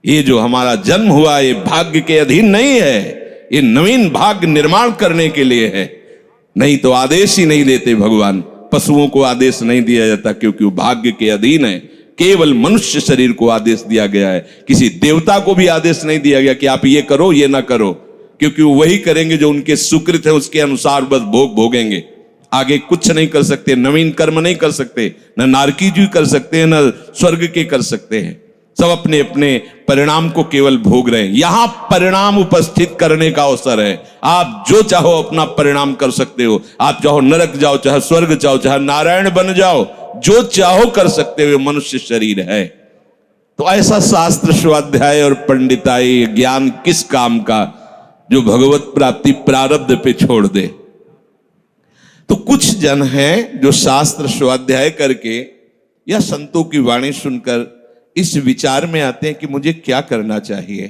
ये जो हमारा जन्म हुआ ये भाग्य के अधीन नहीं है, ये नवीन भाग्य निर्माण करने के लिए है। नहीं तो आदेश ही नहीं देते भगवान। पशुओं को आदेश नहीं दिया जाता क्योंकि वो भाग्य के अधीन है। केवल मनुष्य शरीर को आदेश दिया गया है। किसी देवता को भी आदेश नहीं दिया गया कि आप ये करो ये ना करो, क्योंकि वो वही करेंगे जो उनके सुकृत है, उसके अनुसार बस भोग भोगेंगे। आगे कुछ नहीं कर सकते, नवीन कर्म नहीं कर सकते, न नारकी जी कर सकते हैं, न स्वर्ग के कर सकते हैं। सब अपने अपने परिणाम को केवल भोग रहे हैं। यहां परिणाम उपस्थित करने का अवसर है। आप जो चाहो अपना परिणाम कर सकते हो। आप चाहो नरक जाओ, चाहे स्वर्ग जाओ, चाहे नारायण बन जाओ, जो चाहो कर सकते हो। मनुष्य शरीर है तो ऐसा शास्त्र स्वाध्याय और पंडिताई ज्ञान किस काम का, जो भगवत प्राप्ति प्रारब्ध पे छोड़ दे। तो कुछ जन हैं जो शास्त्र स्वाध्याय करके या संतों की वाणी सुनकर इस विचार में आते हैं कि मुझे क्या करना चाहिए,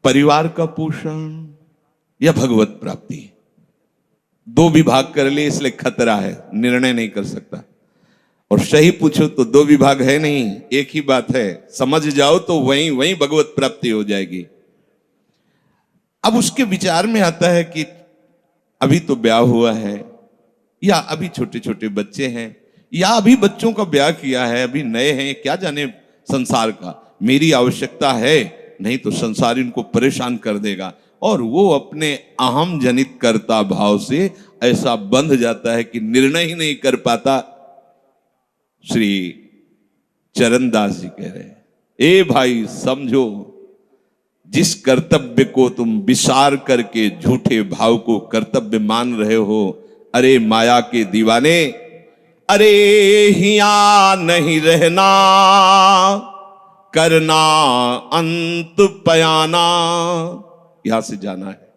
परिवार का पोषण या भगवत प्राप्ति। दो विभाग कर लिए इसलिए खतरा है, निर्णय नहीं कर सकता। और सही पूछो तो दो विभाग है नहीं, एक ही बात है। समझ जाओ तो वहीं वहीं भगवत प्राप्ति हो जाएगी। अब उसके विचार में आता है कि अभी तो ब्याह हुआ है, या अभी छोटे छोटे बच्चे हैं, या अभी बच्चों का ब्याह किया है, अभी नए हैं, क्या जाने संसार का। मेरी आवश्यकता है, नहीं तो संसार इनको परेशान कर देगा। और वो अपने अहम जनित कर्ता भाव से ऐसा बंध जाता है कि निर्णय ही नहीं कर पाता। श्री चरणदास जी कह रहे हैं, ए भाई समझो, जिस कर्तव्य को तुम विसार करके झूठे भाव को कर्तव्य मान रहे हो, अरे माया के दीवाने, अरे हिया नहीं रहना, करना अंत पयाना। यहां से जाना है,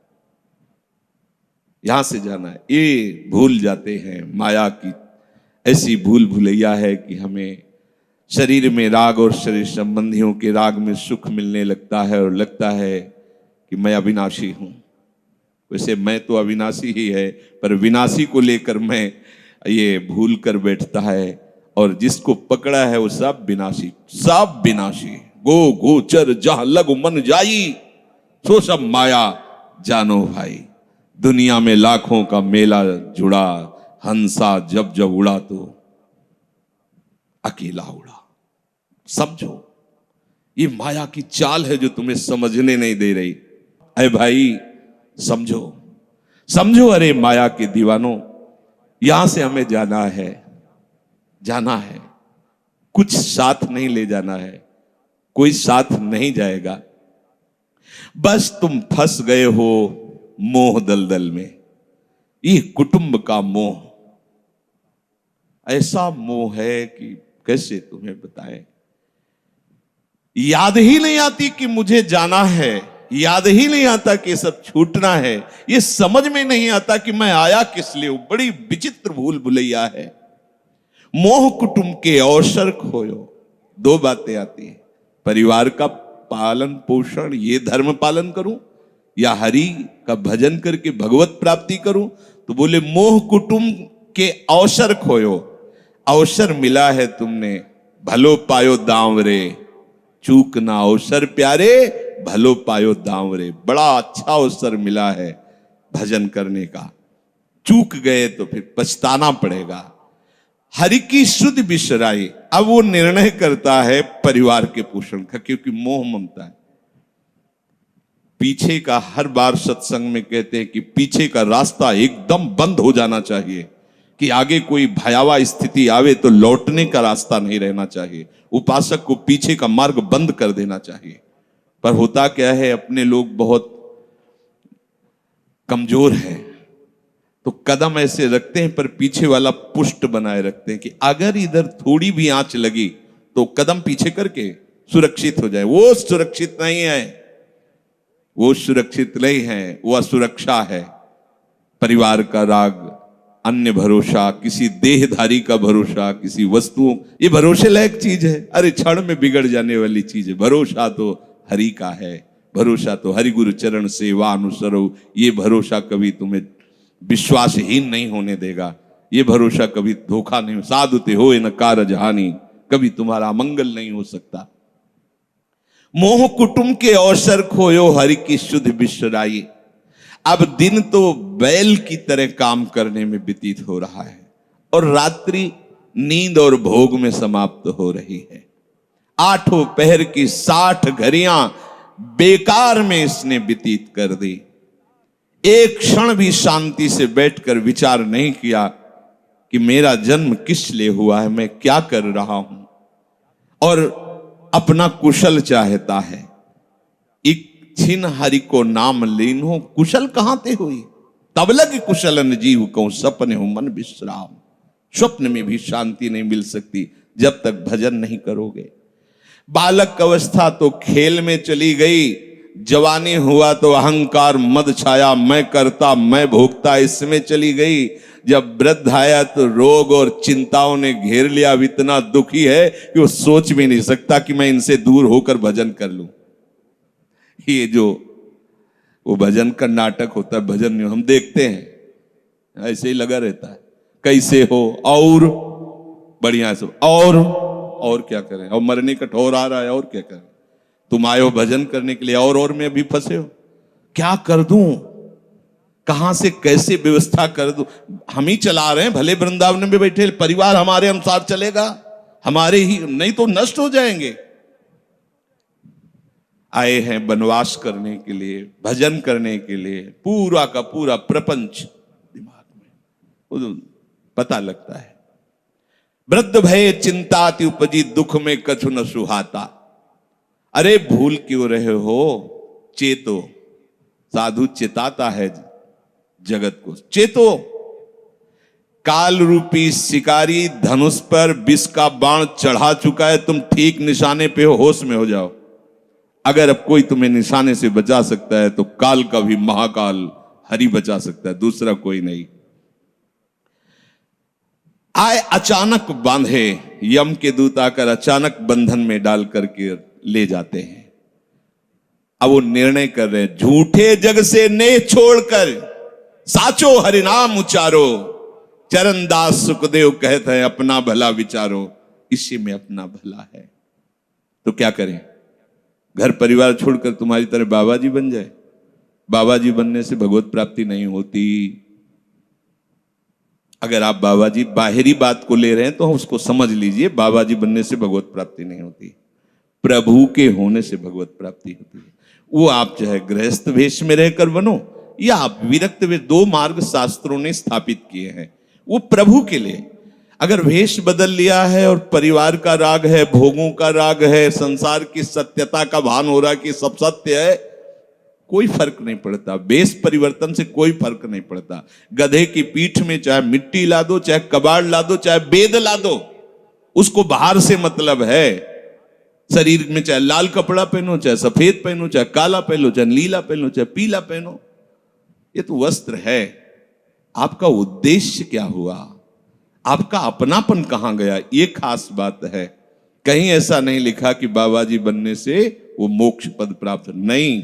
यहां से जाना है। ये भूल जाते हैं। माया की ऐसी भूल भुलैया है कि हमें शरीर में राग और शरीर संबंधियों के राग में सुख मिलने लगता है और लगता है कि मैं अविनाशी हूं। वैसे मैं तो अविनाशी ही है, पर विनाशी को लेकर मैं ये भूल कर बैठता है। और जिसको पकड़ा है वो सब विनाशी, सब विनाशी। गो गोचर जहां लग मन जाई, सो सब माया जानो भाई। दुनिया में लाखों का मेला जुड़ा, हंसा जब जब उड़ा तो अकेला उड़ा। समझो, ये माया की चाल है जो तुम्हें समझने नहीं दे रही। अरे भाई समझो, समझो, अरे माया के दीवानों, यहां से हमें जाना है, जाना है। कुछ साथ नहीं ले जाना है, कोई साथ नहीं जाएगा। बस तुम फंस गए हो मोह दलदल में। ये कुटुंब का मोह ऐसा मोह है कि कैसे तुम्हें बताएं। याद ही नहीं आती कि मुझे जाना है, याद ही नहीं आता कि सब छूटना है। ये समझ में नहीं आता कि मैं आया किस लिए। बड़ी विचित्र भूल भुलैया है। मोह कुटुंब के अवसर खोयो। दो बातें आती हैं, परिवार का पालन पोषण, ये धर्म पालन करूं, या हरि का भजन करके भगवत प्राप्ति करूं। तो बोले मोह कुटुंब के अवसर खोयो। अवसर मिला है तुमने, भलो पायो दांव रे, चूक ना अवसर प्यारे, भलो पायो दांव रे। बड़ा अच्छा अवसर मिला है भजन करने का, चूक गए तो फिर पछताना पड़ेगा। हरि की शुद्ध बिसराई। अब वो निर्णय करता है परिवार के पोषण का, क्योंकि मोह ममता है। पीछे का हर बार सत्संग में कहते हैं कि पीछे का रास्ता एकदम बंद हो जाना चाहिए, कि आगे कोई भयावह स्थिति आवे तो लौटने का रास्ता नहीं रहना चाहिए। उपासक को पीछे का मार्ग बंद कर देना चाहिए। पर होता क्या है, अपने लोग बहुत कमजोर हैं, तो कदम ऐसे रखते हैं पर पीछे वाला पुष्ट बनाए रखते हैं कि अगर इधर थोड़ी भी आंच लगी तो कदम पीछे करके सुरक्षित हो जाए। वो सुरक्षित नहीं है, वो सुरक्षित नहीं है, वो असुरक्षा है। परिवार का राग, अन्य भरोसा, किसी देहधारी का भरोसा, किसी वस्तुओं, ये भरोसे लायक चीज है। अरे क्षण में बिगड़ जाने वाली चीज है। भरोसा तो हरि का है, भरोसा तो हरि गुरु चरण सेवा अनुसरो। ये भरोसा कभी तुम्हें विश्वासहीन नहीं होने देगा। ये भरोसा कभी धोखा नहीं। साधुते हो न कारज हानि, कभी तुम्हारा अमंगल नहीं हो सकता। मोह कुटुंब के अवसर खोयो हरि की शुद्ध बिसराई। अब दिन तो बैल की तरह काम करने में व्यतीत हो रहा है और रात्रि नींद और भोग में समाप्त हो रही है। आठों पहर की 60 घड़ियां बेकार में इसने व्यतीत कर दी। एक क्षण भी शांति से बैठकर विचार नहीं किया कि मेरा जन्म किस लिए हुआ है, मैं क्या कर रहा हूं, और अपना कुशल चाहता है। एक छिन हरि को नाम लीनो, कुशल कहां ते हुई, तब लग कुशलन जीव को सपने हो मन विश्राम। स्वप्न में भी शांति नहीं मिल सकती जब तक भजन नहीं करोगे। बालक अवस्था तो खेल में चली गई, जवानी हुआ तो अहंकार मद छाया, मैं करता मैं भोगता इसमें चली गई। जब वृद्ध आया तो रोग और चिंताओं ने घेर लिया। अब इतना दुखी है कि वो सोच भी नहीं सकता कि मैं इनसे दूर होकर भजन कर लूं। ये जो वो भजन का नाटक होता है, भजन में हम देखते हैं ऐसे ही लगा रहता है, कैसे हो और बढ़िया से, और क्या करें, और मरने का ठौर आ रहा है, और क्या करें, तुम आए हो भजन करने के लिए और में भी फंसे हो, क्या कर दूं, कहां से कैसे व्यवस्था कर दूं। हम ही चला रहे हैं, भले वृंदावन में बैठे परिवार हमारे अनुसार चलेगा, हमारे ही, नहीं तो नष्ट हो जाएंगे। आए हैं वनवास करने के लिए, भजन करने के लिए, पूरा का पूरा प्रपंच दिमाग में पता लगता है। वृद्ध भय चिंताति उपजी, दुख में कछु न सुहाता। अरे भूल क्यों रहे हो, चेतो। साधु चेताता है जगत को, चेतो। काल रूपी शिकारी धनुष पर विष का बाण चढ़ा चुका है, तुम ठीक निशाने पे हो, होश में हो जाओ। अगर अब कोई तुम्हें निशाने से बचा सकता है तो काल का भी महाकाल हरि बचा सकता है, दूसरा कोई नहीं। आए अचानक बांधे, यम के दूत आकर अचानक बंधन में डाल करके ले जाते हैं। अब वो निर्णय कर रहे हैं, झूठे जग से नेह छोड़कर साचो हरिनाम उचारो। चरणदास सुखदेव कहते हैं अपना भला विचारो, इसी में अपना भला है। तो क्या करें, घर परिवार छोड़कर तुम्हारी तरह बाबा जी बन जाए? बाबा जी बनने से भगवत प्राप्ति नहीं होती। अगर आप बाबा जी बाहरी बात को ले रहे हैं तो उसको समझ लीजिए, बाबा जी बनने से भगवत प्राप्ति नहीं होती, प्रभु के होने से भगवत प्राप्ति होती है। वो आप चाहे गृहस्थ वेश में रहकर बनो या आप विरक्त वेश, 2 मार्ग शास्त्रों ने स्थापित किए हैं, वो प्रभु के लिए। अगर वेश बदल लिया है और परिवार का राग है, भोगों का राग है, संसार की सत्यता का भान हो रहा है कि सब सत्य है, कोई फर्क नहीं पड़ता। वेश परिवर्तन से कोई फर्क नहीं पड़ता। गधे की पीठ में चाहे मिट्टी ला दो, चाहे कबाड़ ला दो, चाहे बेद ला दो, उसको बाहर से मतलब है। शरीर में चाहे लाल कपड़ा पहनो, चाहे सफेद पहनो, चाहे काला पहनो, चाहे नीला पहनो, चाहे पीला पहनो, ये तो वस्त्र है। आपका उद्देश्य क्या हुआ, आपका अपनापन कहां गया, ये खास बात है। कहीं ऐसा नहीं लिखा कि बाबा जी बनने से वो मोक्ष पद प्राप्त, नहीं।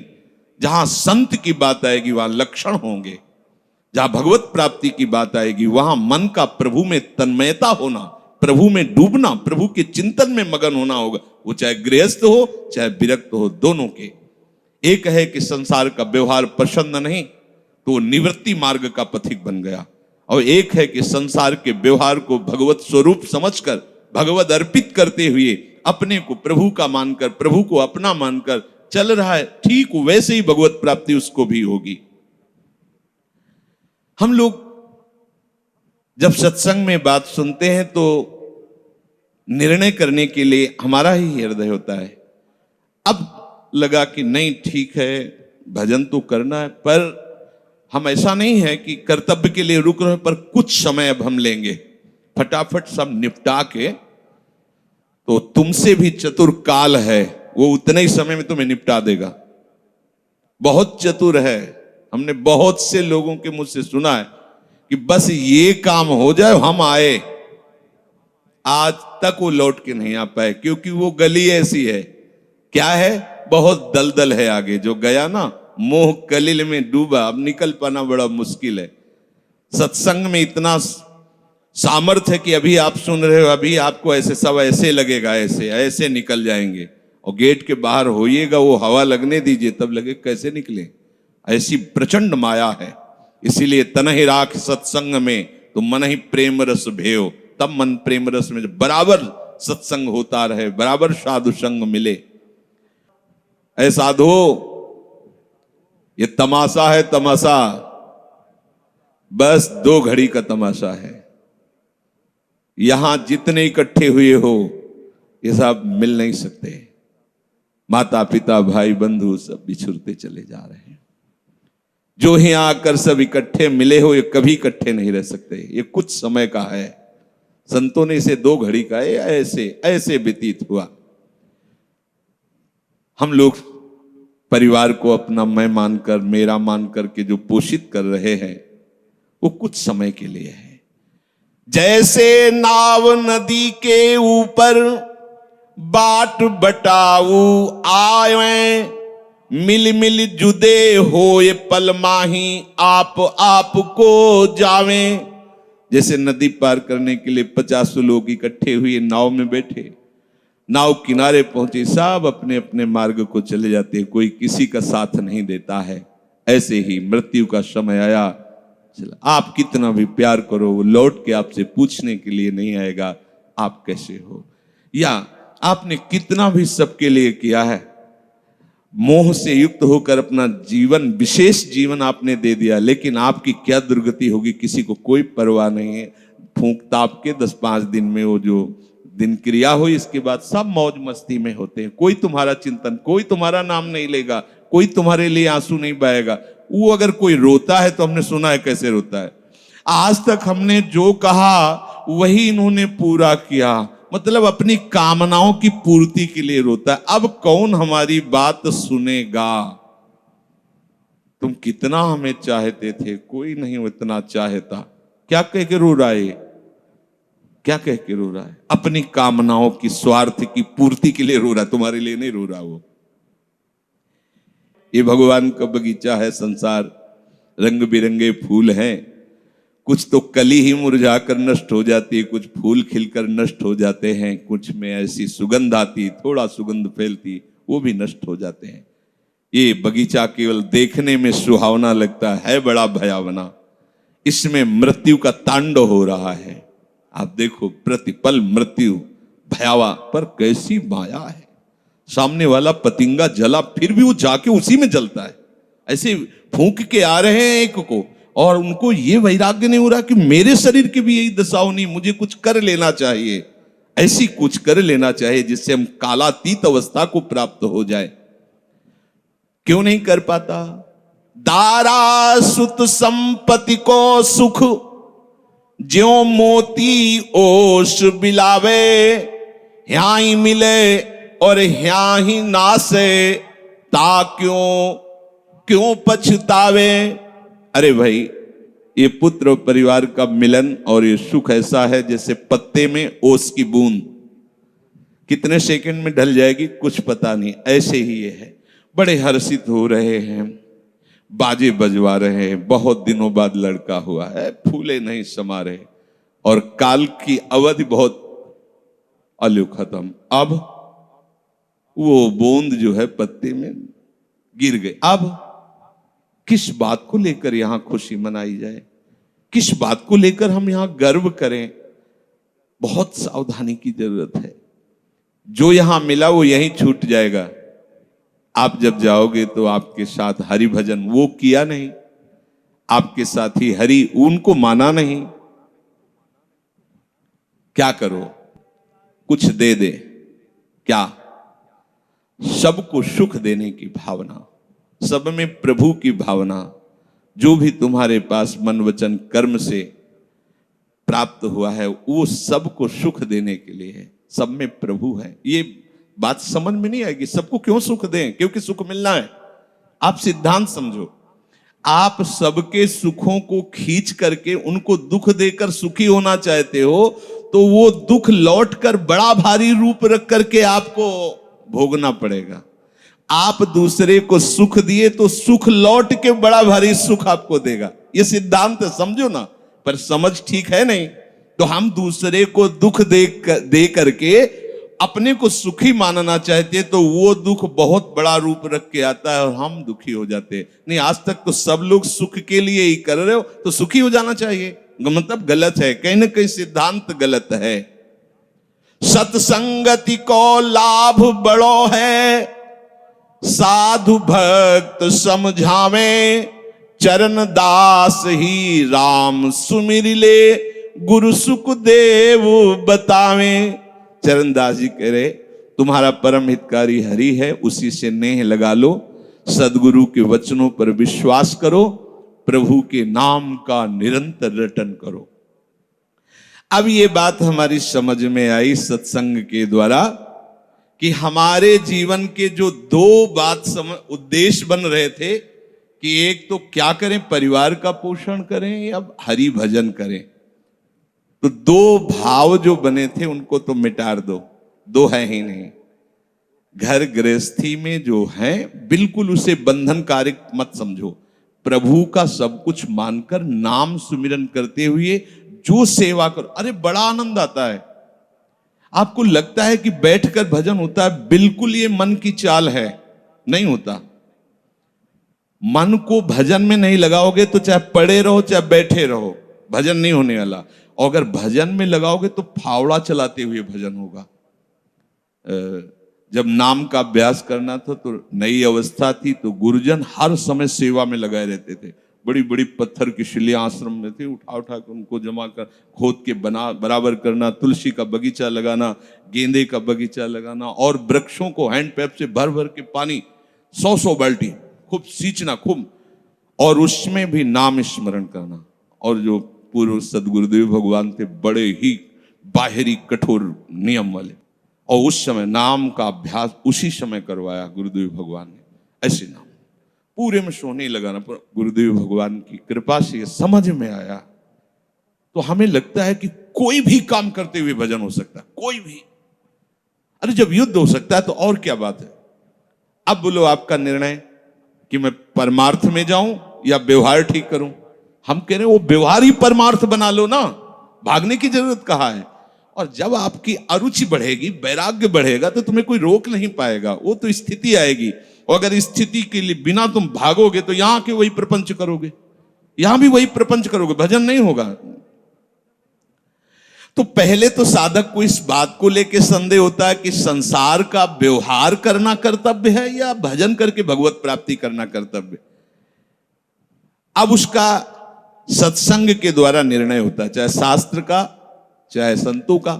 जहां संत की बात आएगी वहां लक्षण होंगे, जहां भगवत प्राप्ति की बात आएगी वहां मन का प्रभु में तन्मयता होना, प्रभु में डूबना, प्रभु के चिंतन में मगन होना होगा। वो चाहे गृहस्थ हो चाहे विरक्त हो, दोनों के। एक है कि संसार का व्यवहार पसंद नहीं तो वो निवृत्ति मार्ग का पथिक बन गया, और एक है कि संसार के व्यवहार को भगवत स्वरूप समझकर, भगवत अर्पित करते हुए अपने को प्रभु का मानकर, प्रभु को अपना मानकर चल रहा है, ठीक वैसे ही भगवत प्राप्ति उसको भी होगी। हम लोग जब सत्संग में बात सुनते हैं तो निर्णय करने के लिए हमारा ही हृदय होता है। अब लगा कि नहीं ठीक है, भजन तो करना है, पर हम ऐसा नहीं है कि कर्तव्य के लिए रुक रहे, पर कुछ समय अब हम लेंगे, फटाफट सब निपटा के। तो तुमसे भी चतुर काल है, वो उतने ही समय में तुम्हें निपटा देगा। बहुत चतुर है। हमने बहुत से लोगों के मुझसे सुना है कि बस ये काम हो जाए हम आए, आज तक वो लौट के नहीं आ पाए, क्योंकि वो गली ऐसी है, क्या है, बहुत दलदल है आगे। जो गया ना मोह कलिल में डूबा, अब निकल पाना बड़ा मुश्किल है। सत्संग में इतना सामर्थ्य है कि अभी आप सुन रहे हो, अभी आपको ऐसे सब ऐसे लगेगा, ऐसे ऐसे निकल जाएंगे, और गेट के बाहर होइएगा, वो हवा लगने दीजिए, तब लगे कैसे निकले। ऐसी प्रचंड माया है। इसीलिए तन ही राख सत्संग में तो मन ही प्रेम रस भेयो, तब मन प्रेम रस में बराबर सत्संग होता रहे, बराबर साधु संग मिले। ऐ साधो, ये तमाशा है, तमाशा बस 2 घड़ी का तमाशा है। यहां जितने इकट्ठे हुए हो ये सब मिल नहीं सकते। माता पिता भाई बंधु सब बिछुड़ते चले जा रहे हैं। जो ही आकर सब इकट्ठे मिले हो, ये कभी इकट्ठे नहीं रह सकते। ये कुछ समय का है। संतों ने इसे 2 घड़ी का है, ऐसे ऐसे व्यतीत हुआ। हम लोग परिवार को अपना मैं मानकर, मेरा मानकर के जो पोषित कर रहे हैं, वो कुछ समय के लिए है। जैसे नाव नदी के ऊपर बाट बटाऊ आए, मिल मिल जुदे होए पल माही आप को जावे। जैसे नदी पार करने के लिए 50 लोग इकट्ठे हुए नाव में बैठे, नाव किनारे पहुंचे, सब अपने अपने मार्ग को चले जाते हैं, कोई किसी का साथ नहीं देता है। ऐसे ही मृत्यु का समय आया, चला आप कितना भी प्यार करो, वो लौट के आपसे पूछने के लिए नहीं आएगा आप कैसे हो। या आपने कितना भी सबके लिए किया है, मोह से युक्त होकर अपना जीवन, विशेष जीवन आपने दे दिया, लेकिन आपकी क्या दुर्गति होगी किसी को कोई परवाह नहीं है। फूंक ताप के 10-5 दिन में वो जो दिन क्रिया हुई, इसके बाद सब मौज मस्ती में होते हैं। कोई तुम्हारा चिंतन, कोई तुम्हारा नाम नहीं लेगा, कोई तुम्हारे लिए आंसू नहीं बहाएगा। वो अगर कोई रोता है तो हमने सुना है कैसे रोता है। आज तक हमने जो कहा वही इन्होंने पूरा किया, मतलब अपनी कामनाओं की पूर्ति के लिए रोता है। अब कौन हमारी बात सुनेगा। तुम कितना हमें चाहते थे, कोई नहीं उतना चाहता। क्या कह के रो रहा है, क्या कह के रो रहा है? अपनी कामनाओं की, स्वार्थ की पूर्ति के लिए रो रहा है, तुम्हारे लिए नहीं रो रहा। वो ये भगवान का बगीचा है संसार, रंग बिरंगे फूल हैं। कुछ तो कली ही मुरझा कर नष्ट हो जाती है, कुछ फूल खिलकर नष्ट हो जाते हैं, कुछ में ऐसी सुगंध आती, थोड़ा सुगंध फैलती, वो भी नष्ट हो जाते हैं। ये बगीचा केवल देखने में सुहावना लगता है बड़ा भयावना। इसमें मृत्यु का तांडव हो रहा है। आप देखो, प्रतिपल मृत्यु भयावा, पर कैसी माया है। सामने वाला पतिंगा जला, फिर भी वो जाके उसी में जलता है। ऐसे फूंक के आ रहे हैं एक को, और उनको ये वैराग्य नहीं हो रहा कि मेरे शरीर की भी यही दशा होनी, मुझे कुछ कर लेना चाहिए। ऐसी कुछ कर लेना चाहिए जिससे हम कालातीत अवस्था को प्राप्त हो जाए। क्यों नहीं कर पाता? दारा सुत संपत्ति को सुख, ज्यों मोती ओस बिलावे, यहाँ ही मिले और यहाँ ही नासे, ता क्यों पछतावे। अरे भाई, ये पुत्र और परिवार का मिलन और ये सुख ऐसा है जैसे पत्ते में ओस की बूंद, कितने सेकंड में ढल जाएगी कुछ पता नहीं। ऐसे ही ये है। बड़े हर्षित हो रहे हैं, बाजे बजवा रहे हैं, बहुत दिनों बाद लड़का हुआ है, फूले नहीं समा रहे, और काल की अवधि बहुत अलु खत्म। अब वो बूंद जो है पत्ते में गिर गई। अब किस बात को लेकर यहां खुशी मनाई जाए, किस बात को लेकर हम यहां गर्व करें? बहुत सावधानी की जरूरत है। जो यहां मिला वो यहीं छूट जाएगा। आप जब जाओगे तो आपके साथ हरि भजन वो किया नहीं, आपके साथ ही हरि उनको माना नहीं। क्या करो? कुछ दे दे। क्या? सबको सुख देने की भावना, सब में प्रभु की भावना। जो भी तुम्हारे पास मन वचन कर्म से प्राप्त हुआ है वो सबको सुख देने के लिए है, सब में प्रभु है। ये बात समझ में नहीं आएगी। सबको क्यों सुख दें? क्योंकि सुख मिलना है। आप सिद्धांत समझो, आप सबके सुखों को खींच करके उनको दुख देकर सुखी होना चाहते हो, तो वो दुख लौटकर बड़ा भारी रूप रख करके आपको भोगना पड़ेगा। आप दूसरे को सुख दिए तो सुख लौट के बड़ा भारी सुख आपको देगा। ये सिद्धांत समझो ना, पर समझ ठीक है नहीं। तो हम दूसरे को दुख दे करके अपने को सुखी मानना चाहते तो वो दुख बहुत बड़ा रूप रख के आता है और हम दुखी हो जाते हैं। नहीं, आज तक तो सब लोग सुख के लिए ही कर रहे हो, तो सुखी हो जाना चाहिए। मतलब गलत है, कहीं ना कहीं सिद्धांत गलत है। सत्संगति को लाभ बड़ो है, साधु भक्त समझावे, चरण दास ही राम सुमिर ले, गुरु सुखदेव बतावे। चरणदास जी कह रहे तुम्हारा परम हितकारी हरि है, उसी से नेह लगा लो, सदगुरु के वचनों पर विश्वास करो, प्रभु के नाम का निरंतर रटन करो। अब ये बात हमारी समझ में आई सत्संग के द्वारा कि हमारे जीवन के जो दो उद्देश्य बन रहे थे कि एक तो क्या करें, परिवार का पोषण करें या हरि भजन करें, तो दो भाव जो बने थे उनको तो मिटार दो, दो है ही नहीं। घर गृहस्थी में जो है बिल्कुल उसे बंधनकारी मत समझो, प्रभु का सब कुछ मानकर नाम सुमिरन करते हुए जो सेवा करो। अरे बड़ा आनंद आता है। आपको लगता है कि बैठकर भजन होता है, बिल्कुल ये मन की चाल है, नहीं होता। मन को भजन में नहीं लगाओगे तो चाहे पड़े रहो चाहे बैठे रहो, भजन नहीं होने वाला। और अगर भजन में लगाओगे तो फावड़ा चलाते हुए भजन होगा। जब नाम का अभ्यास करना था तो नई अवस्था थी, तो गुरुजन हर समय सेवा में लगाए रहते थे। बड़ी बड़ी पत्थर की शिलियां आश्रम में थी, उठा उठा कर उनको जमा कर खोद के बना बराबर करना, तुलसी का बगीचा लगाना, गेंदे का बगीचा लगाना, और वृक्षों को हैंड पैप से भर भर के पानी 100 बाल्टी खूब सींचना खूब, और उसमें भी नाम स्मरण करना। और जो पूर्व सदगुरुदेव भगवान थे बड़े ही बाहरी कठोर नियम वाले, और उस समय नाम का अभ्यास उसी समय करवाया गुरुदेव भगवान ने। ऐसे नाम पूरे में सोने लगाना, पर गुरुदेव भगवान की कृपा से ये समझ में आया। तो हमें लगता है कि कोई भी काम करते हुए भजन हो सकता है, कोई भी। अरे जब युद्ध हो सकता है तो और क्या बात है। अब बोलो आपका निर्णय कि मैं परमार्थ में जाऊं या व्यवहार ठीक करूं। हम कह रहे हैं वो व्यवहार ही परमार्थ बना लो ना, भागने की जरूरत कहाँ है। और जब आपकी अरुचि बढ़ेगी, वैराग्य बढ़ेगा, तो तुम्हें कोई रोक नहीं पाएगा। वो तो स्थिति आएगी, और अगर स्थिति के लिए बिना तुम भागोगे तो यहां के वही प्रपंच करोगे, यहां भी वही प्रपंच करोगे, भजन नहीं होगा। तो पहले तो साधक को इस बात को लेकर संदेह होता है कि संसार का व्यवहार करना कर्तव्य है या भजन करके भगवत प्राप्ति करना कर्तव्य। अब उसका सत्संग के द्वारा निर्णय होता है, चाहे शास्त्र का चाहे संतों का,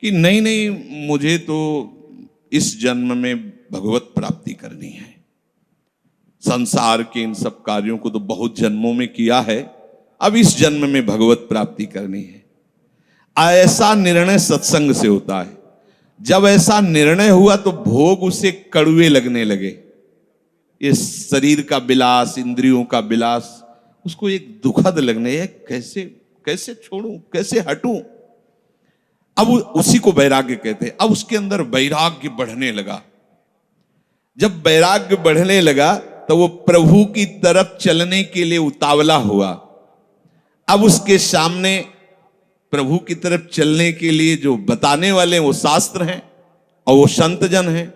कि नहीं नहीं मुझे तो इस जन्म में भगवत प्राप्ति करनी है। संसार के इन सब कार्यों को तो बहुत जन्मों में किया है, अब इस जन्म में भगवत प्राप्ति करनी है। ऐसा निर्णय सत्संग से होता है। जब ऐसा निर्णय हुआ तो भोग उसे कड़वे लगने लगे। ये शरीर का विलास, इंद्रियों का विलास उसको एक दुखद लगने है, कैसे कैसे छोड़ूं, कैसे हटूं। अब उसी को वैराग्य कहते हैं। अब उसके अंदर वैराग्य बढ़ने लगा। जब वैराग्य बढ़ने लगा तो वो प्रभु की तरफ चलने के लिए उतावला हुआ। अब उसके सामने प्रभु की तरफ चलने के लिए जो बताने वाले वो शास्त्र हैं और वो संत जन हैं।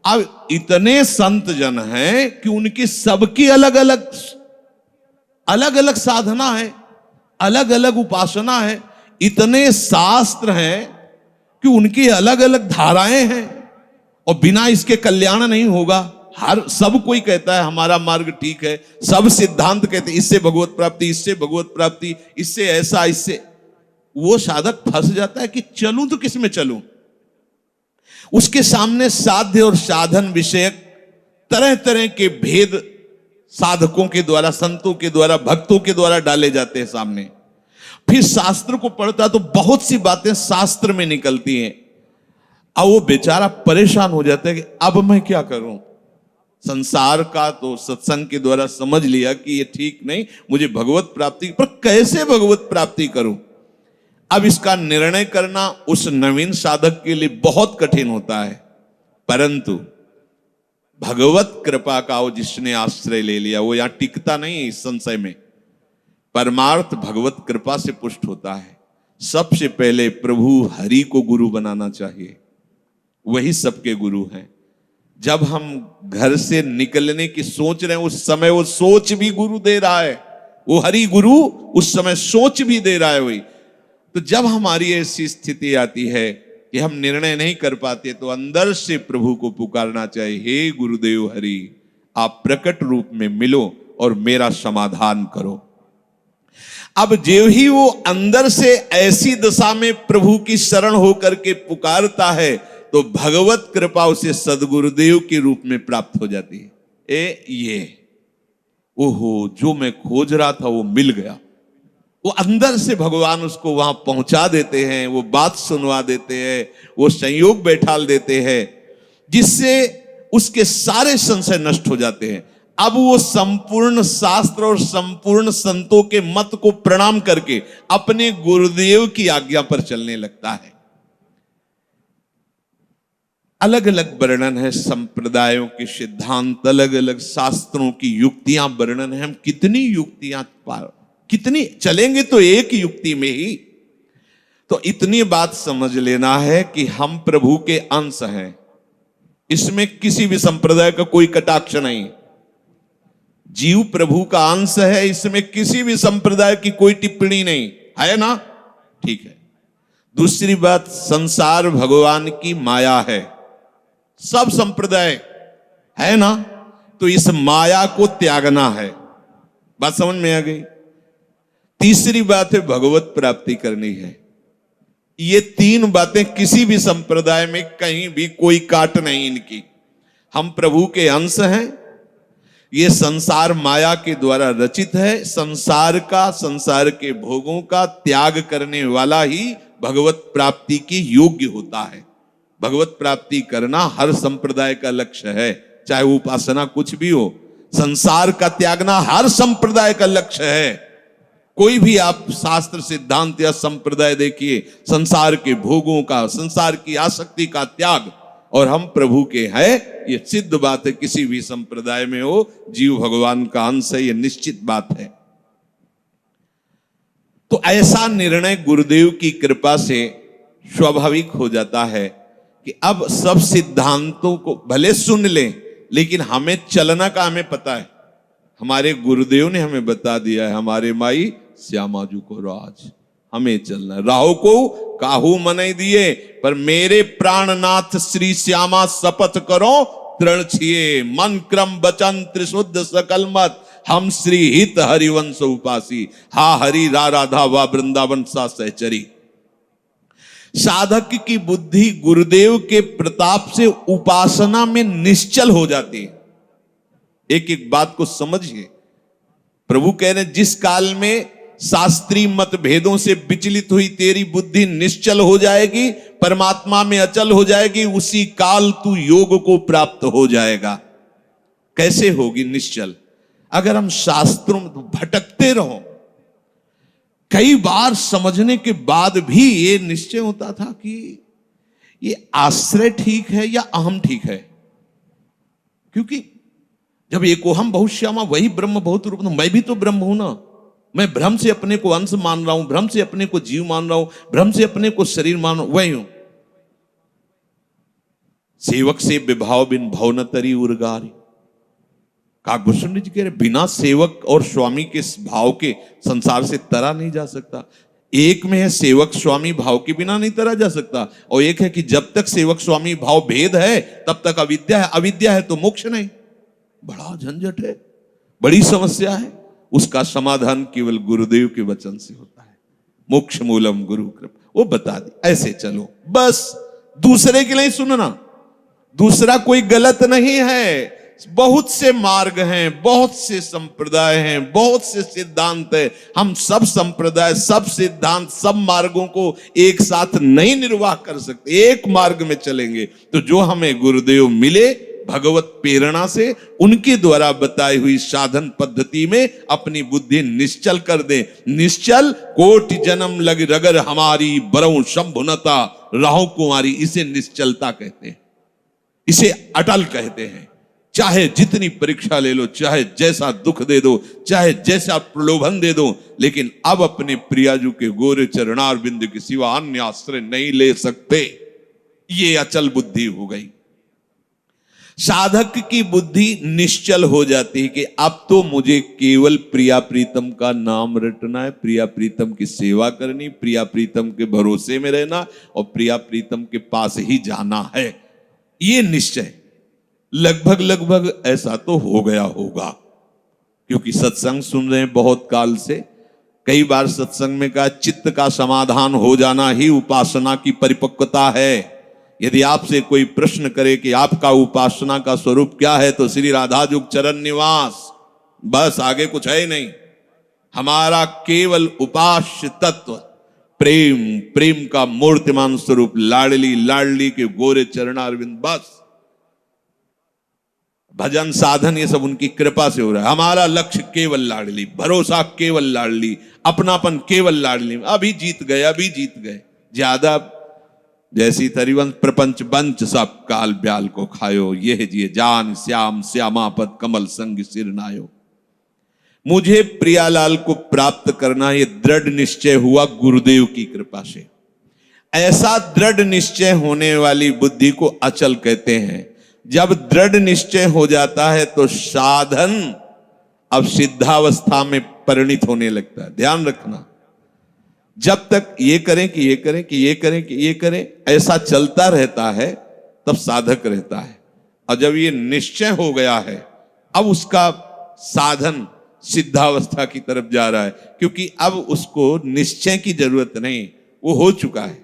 अब इतने संत जन हैं कि उनकी सबकी अलग अलग साधना है, अलग अलग उपासना है। इतने शास्त्र हैं कि उनकी अलग अलग धाराएं हैं, और बिना इसके कल्याण नहीं होगा। सब कोई कहता है हमारा मार्ग ठीक है, सब सिद्धांत कहते हैं इससे भगवत प्राप्ति, इससे भगवत प्राप्ति, इससे ऐसा, इससे। वो साधक फंस जाता है कि चलूं तो किस में चलूं। उसके सामने साध्य और साधन विषयक तरह तरह के भेद साधकों के द्वारा, संतों के द्वारा, भक्तों के द्वारा डाले जाते हैं सामने। फिर शास्त्र को पढ़ता तो बहुत सी बातें शास्त्र में निकलती हैं। अब वो बेचारा परेशान हो जाता है कि अब मैं क्या करूं। संसार का तो सत्संग के द्वारा समझ लिया कि ये ठीक नहीं, मुझे भगवत प्राप्ति, पर कैसे भगवत प्राप्ति करूं। अब इसका निर्णय करना उस नवीन साधक के लिए बहुत कठिन होता है। परंतु भगवत कृपा का वो जिसने आश्रय ले लिया वो यहां टिकता नहीं है इस संशय में। परमार्थ भगवत कृपा से पुष्ट होता है। सबसे पहले प्रभु हरि को गुरु बनाना चाहिए। वही सबके गुरु हैं। जब हम घर से निकलने की सोच रहे हैं उस समय वो सोच भी गुरु दे रहा है, वो हरि गुरु उस समय सोच भी दे रहा है वही। तो जब हमारी ऐसी स्थिति आती है कि हम निर्णय नहीं कर पाते तो अंदर से प्रभु को पुकारना चाहिए, हे गुरुदेव हरि, आप प्रकट रूप में मिलो और मेरा समाधान करो। अब जो ही वो अंदर से ऐसी दशा में प्रभु की शरण होकर के पुकारता है तो भगवत कृपा उसे सदगुरुदेव के रूप में प्राप्त हो जाती है। ये ओहो, जो मैं खोज रहा था वो मिल गया। वो अंदर से भगवान उसको वहां पहुंचा देते हैं, वो बात सुनवा देते हैं, वो संयोग बैठाल देते हैं, जिससे उसके सारे संशय नष्ट हो जाते हैं। अब वो संपूर्ण शास्त्र और संपूर्ण संतों के मत को प्रणाम करके अपने गुरुदेव की आज्ञा पर चलने लगता है। अलग अलग वर्णन है संप्रदायों के सिद्धांत, अलग अलग शास्त्रों की युक्तियां वर्णन है। हम कितनी युक्तियां कितनी चलेंगे तो एक युक्ति में ही। तो इतनी बात समझ लेना है कि हम प्रभु के अंश हैं, इसमें किसी भी संप्रदाय का कोई कटाक्ष नहीं। जीव प्रभु का अंश है, इसमें किसी भी संप्रदाय की कोई टिप्पणी नहीं है ना, ठीक है। दूसरी बात, संसार भगवान की माया है, सब संप्रदाय है ना, तो इस माया को त्यागना है। बात समझ में आ गई। तीसरी बात है भगवत प्राप्ति करनी है। ये तीन बातें किसी भी संप्रदाय में कहीं भी कोई काट नहीं इनकी। हम प्रभु के अंश हैं, ये संसार माया के द्वारा रचित है। संसार का, संसार के भोगों का त्याग करने वाला ही भगवत प्राप्ति की योग्य होता है। भगवत प्राप्ति करना हर संप्रदाय का लक्ष्य है, चाहे उपासना कुछ भी हो। संसार का त्यागना हर संप्रदाय का लक्ष्य है। कोई भी आप शास्त्र सिद्धांत या संप्रदाय देखिए, संसार के भोगों का, संसार की आसक्ति का त्याग, और हम प्रभु के हैं, ये सिद्ध बात है। किसी भी संप्रदाय में हो, जीव भगवान का अंश है, ये निश्चित बात है। तो ऐसा निर्णय गुरुदेव की कृपा से स्वाभाविक हो जाता है कि अब सब सिद्धांतों को भले सुन लें, लेकिन हमें चलना का हमें पता है। हमारे गुरुदेव ने हमें बता दिया है, हमारे माई श्यामाजू को राज, हमें चलना है। राहो को काहू मनई दिए, पर मेरे प्राणनाथ श्री श्यामा शपथ करो तृण छिए, मन क्रम वचन त्रिशुद्ध सकल मत, हम श्री हित हरिवंश उपासी, हा हरि रा राधा वा वृंदावन सा सहचरी। साधक की बुद्धि गुरुदेव के प्रताप से उपासना में निश्चल हो जाती है। एक एक बात को समझिए। प्रभु कह रहे, जिस काल में शास्त्रीय मत भेदों से विचलित हुई तेरी बुद्धि निश्चल हो जाएगी, परमात्मा में अचल हो जाएगी, उसी काल तू योग को प्राप्त हो जाएगा। कैसे होगी निश्चल? अगर हम शास्त्रों में भटकते रहो, कई बार समझने के बाद भी ये निश्चय होता था कि ये आश्रय ठीक है या अहम ठीक है। क्योंकि जब एको हम बहुत श्यामा वही ब्रह्म बहुत रूप, मैं भी तो ब्रह्म हूं ना। मैं भ्रम से अपने को अंश मान रहा हूं, भ्रम से अपने को जीव मान रहा हूं, भ्रम से अपने को शरीर मान रहा हूं, वही हूं। सेवक से विभाव बिन भव न तरी उर्गारी। काकभूषण जी कह रहे, बिना सेवक और स्वामी के भाव के संसार से तरा नहीं जा सकता। एक में है सेवक स्वामी भाव के बिना नहीं तरा जा सकता, और एक है कि जब तक सेवक स्वामी भाव भेद है तब तक अविद्या है, अविद्या है तो मोक्ष नहीं। बड़ा झंझट है, बड़ी समस्या है। उसका समाधान केवल गुरुदेव के वचन से होता है। मोक्ष मूलम गुरु कृपा, वो बता दी, ऐसे चलो बस। दूसरे के लिए सुनना, दूसरा कोई गलत नहीं है। बहुत से मार्ग हैं, बहुत से संप्रदाय हैं, बहुत से सिद्धांत है। हम सब संप्रदाय, सब सिद्धांत, सब मार्गों को एक साथ नहीं निर्वाह कर सकते। एक मार्ग में चलेंगे तो जो हमें गुरुदेव मिले भगवत प्रेरणा से, उनके द्वारा बताई हुई साधन पद्धति में अपनी बुद्धि निश्चल कर दे। निश्चल कोटि जन्म लग रगर हमारी, बरऊ शंभुनता राहु कुमारी, इसे निश्चलता कहते हैं, इसे अटल कहते हैं। चाहे जितनी परीक्षा ले लो, चाहे जैसा दुख दे दो, चाहे जैसा प्रलोभन दे दो, लेकिन अब अपने प्रियाजू के गोरे चरणार बिंदु के सिवा अन्य आश्रय नहीं ले सकते। ये अचल बुद्धि हो गई। साधक की बुद्धि निश्चल हो जाती है कि अब तो मुझे केवल प्रिया प्रीतम का नाम रटना है, प्रिया प्रीतम की सेवा करनी, प्रिया प्रीतम के भरोसे में रहना और प्रिया प्रीतम के पास ही जाना है। ये निश्चय लगभग लगभग ऐसा तो हो गया होगा, क्योंकि सत्संग सुन रहे हैं बहुत काल से। कई बार सत्संग में कहा चित्त का समाधान हो जाना ही उपासना की परिपक्वता है। यदि आपसे कोई प्रश्न करे कि आपका उपासना का स्वरूप क्या है, तो श्री राधाजुग चरण निवास, बस आगे कुछ है ही नहीं। हमारा केवल उपास्य तत्व प्रेम, प्रेम का मूर्तिमान स्वरूप लाडली लाडली के गोरे चरणारविंद, बस। भजन साधन ये सब उनकी कृपा से हो रहा है। हमारा लक्ष्य केवल लाडली, भरोसा केवल लाडली, अपनापन केवल लाडली। अभी जीत गए, अभी जीत गए। ज्यादा जैसी तरिवंश प्रपंच बंच सब काल ब्याल को खायो, यह जिए जान श्याम श्यामापद कमल संग सिर नायो। मुझे प्रियालाल को प्राप्त करना ये दृढ़ निश्चय हुआ गुरुदेव की कृपा से। ऐसा दृढ़ निश्चय होने वाली बुद्धि को अचल कहते हैं। जब दृढ़ निश्चय हो जाता है तो साधन अब सिद्धावस्था में परिणित होने लगता है। ध्यान रखना, जब तक ये करें कि ये करें कि ये करें कि ये करें ऐसा चलता रहता है तब साधक रहता है। और जब ये निश्चय हो गया है अब उसका साधन सिद्धावस्था की तरफ जा रहा है, क्योंकि अब उसको निश्चय की जरूरत नहीं, वो हो चुका है।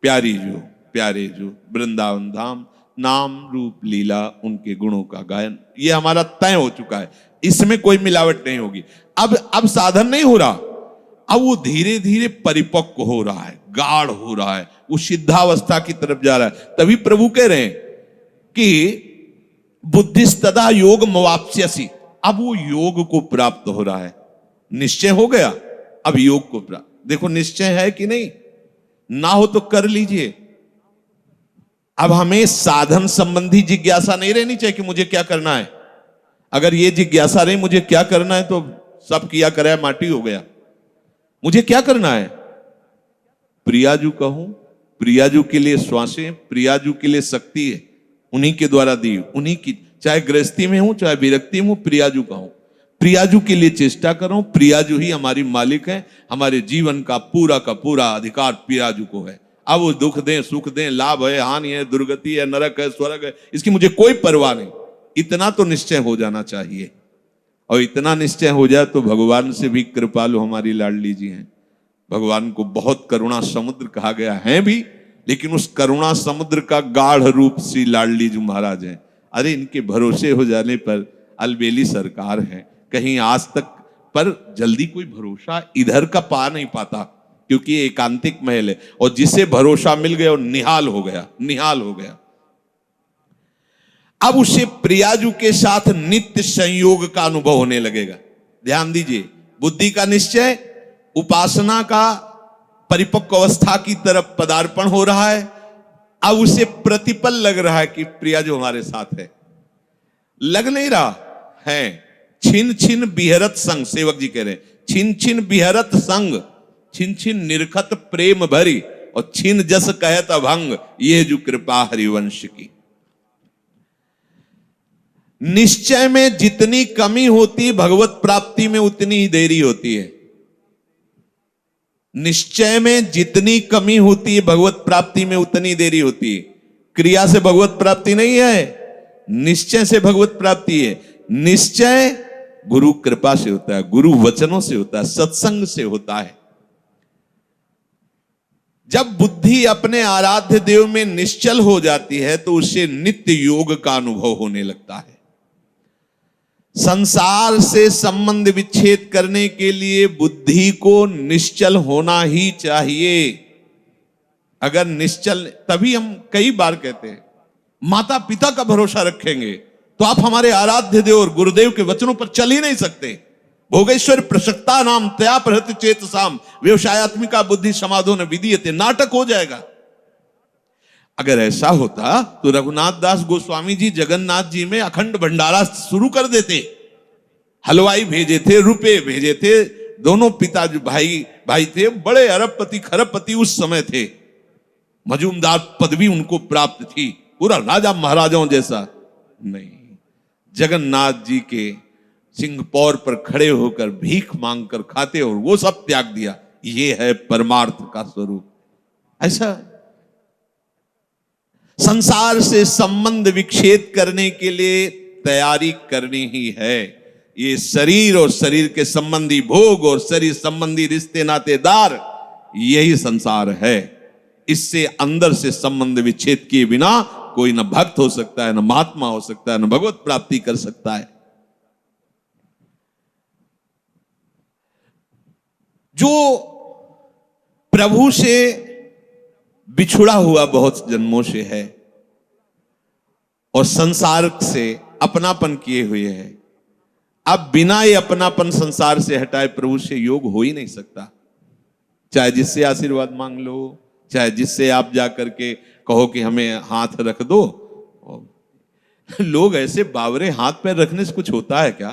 प्यारी जो प्यारे जो वृंदावन धाम, नाम रूप लीला उनके गुणों का गायन, ये हमारा तय हो चुका है। इसमें कोई मिलावट नहीं होगी। अब साधन नहीं हो रहा, अब वो धीरे धीरे परिपक्व हो रहा है, गाढ़ हो रहा है, वो सिद्धावस्था की तरफ जा रहा है। तभी प्रभु कह रहे हैं कि बुद्धिस्तदा योग मवाप्स्यसि, अब वो योग को प्राप्त हो रहा है। निश्चय हो गया, अब योग को प्राप्त। देखो निश्चय है कि नहीं, ना हो तो कर लीजिए। अब हमें साधन संबंधी जिज्ञासा नहीं रहनी चाहिए कि मुझे क्या करना है। अगर ये जिज्ञासा रही मुझे क्या करना है तो सब किया कराया माटी हो गया। मुझे क्या करना है, प्रियाजू कहूं, प्रियाजू के लिए श्वासें, प्रियाजू के लिए शक्ति है, उन्हीं के द्वारा दी, उन्हीं की, चाहे गृहस्थी में हूं चाहे विरक्ति में हूं, प्रियाजू कहूं, प्रियाजू के लिए चेष्टा करूं। प्रियाजू ही हमारी मालिक है, हमारे जीवन का पूरा अधिकार प्रियाजू को है। अब वो दुख दें सुख दें, लाभ है हानि है, दुर्गति है नरक है स्वर्ग है, इसकी मुझे कोई परवाह नहीं। इतना तो निश्चय हो जाना चाहिए। और इतना निश्चय हो जाए तो भगवान से भी कृपालु हमारी लाडली जी हैं। भगवान को बहुत करुणा समुद्र कहा गया है भी, लेकिन उस करुणा समुद्र का गाढ़ रूप श्री लाडली जी महाराज हैं। अरे इनके भरोसे हो जाने पर अलबेली सरकार है, कहीं आज तक पर जल्दी कोई भरोसा इधर का पा नहीं पाता, क्योंकि ये एकांतिक महल है। और जिसे भरोसा मिल गया और निहाल हो गया, निहाल हो गया। अब उसे प्रियाजू के साथ नित्य संयोग का अनुभव होने लगेगा। ध्यान दीजिए, बुद्धि का निश्चय, उपासना का परिपक्व अवस्था की तरफ पदार्पण हो रहा है। अब उसे प्रतिपल लग रहा है कि प्रियाजू हमारे साथ है। लग नहीं रहा है, छिन छिन बिहरत संग, सेवक जी कह रहे हैं, छिन छिन बिहरत संग, छिन छिन निरखत प्रेम भरी, और छिन जस कहत अभंग, ये जो कृपा हरिवंश की। निश्चय में जितनी कमी होती भगवत प्राप्ति में उतनी ही देरी होती है। निश्चय में जितनी कमी होती है भगवत प्राप्ति में उतनी देरी होती है। क्रिया से भगवत प्राप्ति नहीं है, निश्चय से भगवत प्राप्ति है। निश्चय गुरु कृपा से होता है, गुरु वचनों से होता है, सत्संग से होता है। जब बुद्धि अपने आराध्य देव में निश्चल हो जाती है तो उसे नित्य योग का अनुभव होने लगता है। संसार से संबंध विच्छेद करने के लिए बुद्धि को निश्चल होना ही चाहिए। अगर निश्चल, तभी हम कई बार कहते हैं माता पिता का भरोसा रखेंगे तो आप हमारे आराध्य देव और गुरुदेव के वचनों पर चल ही नहीं सकते। भोगेश्वर प्रसक्ता नाम तया प्रहृत चेतसाम व्यवसायत्मिका बुद्धि समाधो न विधीयते, नाटक हो जाएगा। अगर ऐसा होता तो रघुनाथ दास गोस्वामी जी जगन्नाथ जी में अखंड भंडारा शुरू कर देते। हलवाई भेजे थे, रुपए भेजे थे, दोनों पिता जो भाई थे बड़े अरबपति खरबपति उस समय थे। मजूमदार पदवी उनको प्राप्त थी, पूरा राजा महाराजाओं जैसा नहीं। जगन्नाथ जी के सिंहपौर पर खड़े होकर भीख मांगकर खाते और वो सब त्याग दिया। ये है परमार्थ का स्वरूप। ऐसा संसार से संबंध विच्छेद करने के लिए तैयारी करनी ही है। ये शरीर और शरीर के संबंधी भोग और शरीर संबंधी रिश्ते नातेदार, यही संसार है। इससे अंदर से संबंध विच्छेद किए बिना कोई न भक्त हो सकता है, न महात्मा हो सकता है, न भगवत प्राप्ति कर सकता है। जो प्रभु से बिछुड़ा हुआ बहुत जन्मों से है और संसार से अपनापन किए हुए है, अब बिना ये अपनापन संसार से हटाए प्रभु से योग हो ही नहीं सकता। चाहे जिससे आशीर्वाद मांग लो, चाहे जिससे आप जाकर के कहो कि हमें हाथ रख दो। लोग ऐसे बावरे हाथ पैर रखने से कुछ होता है क्या?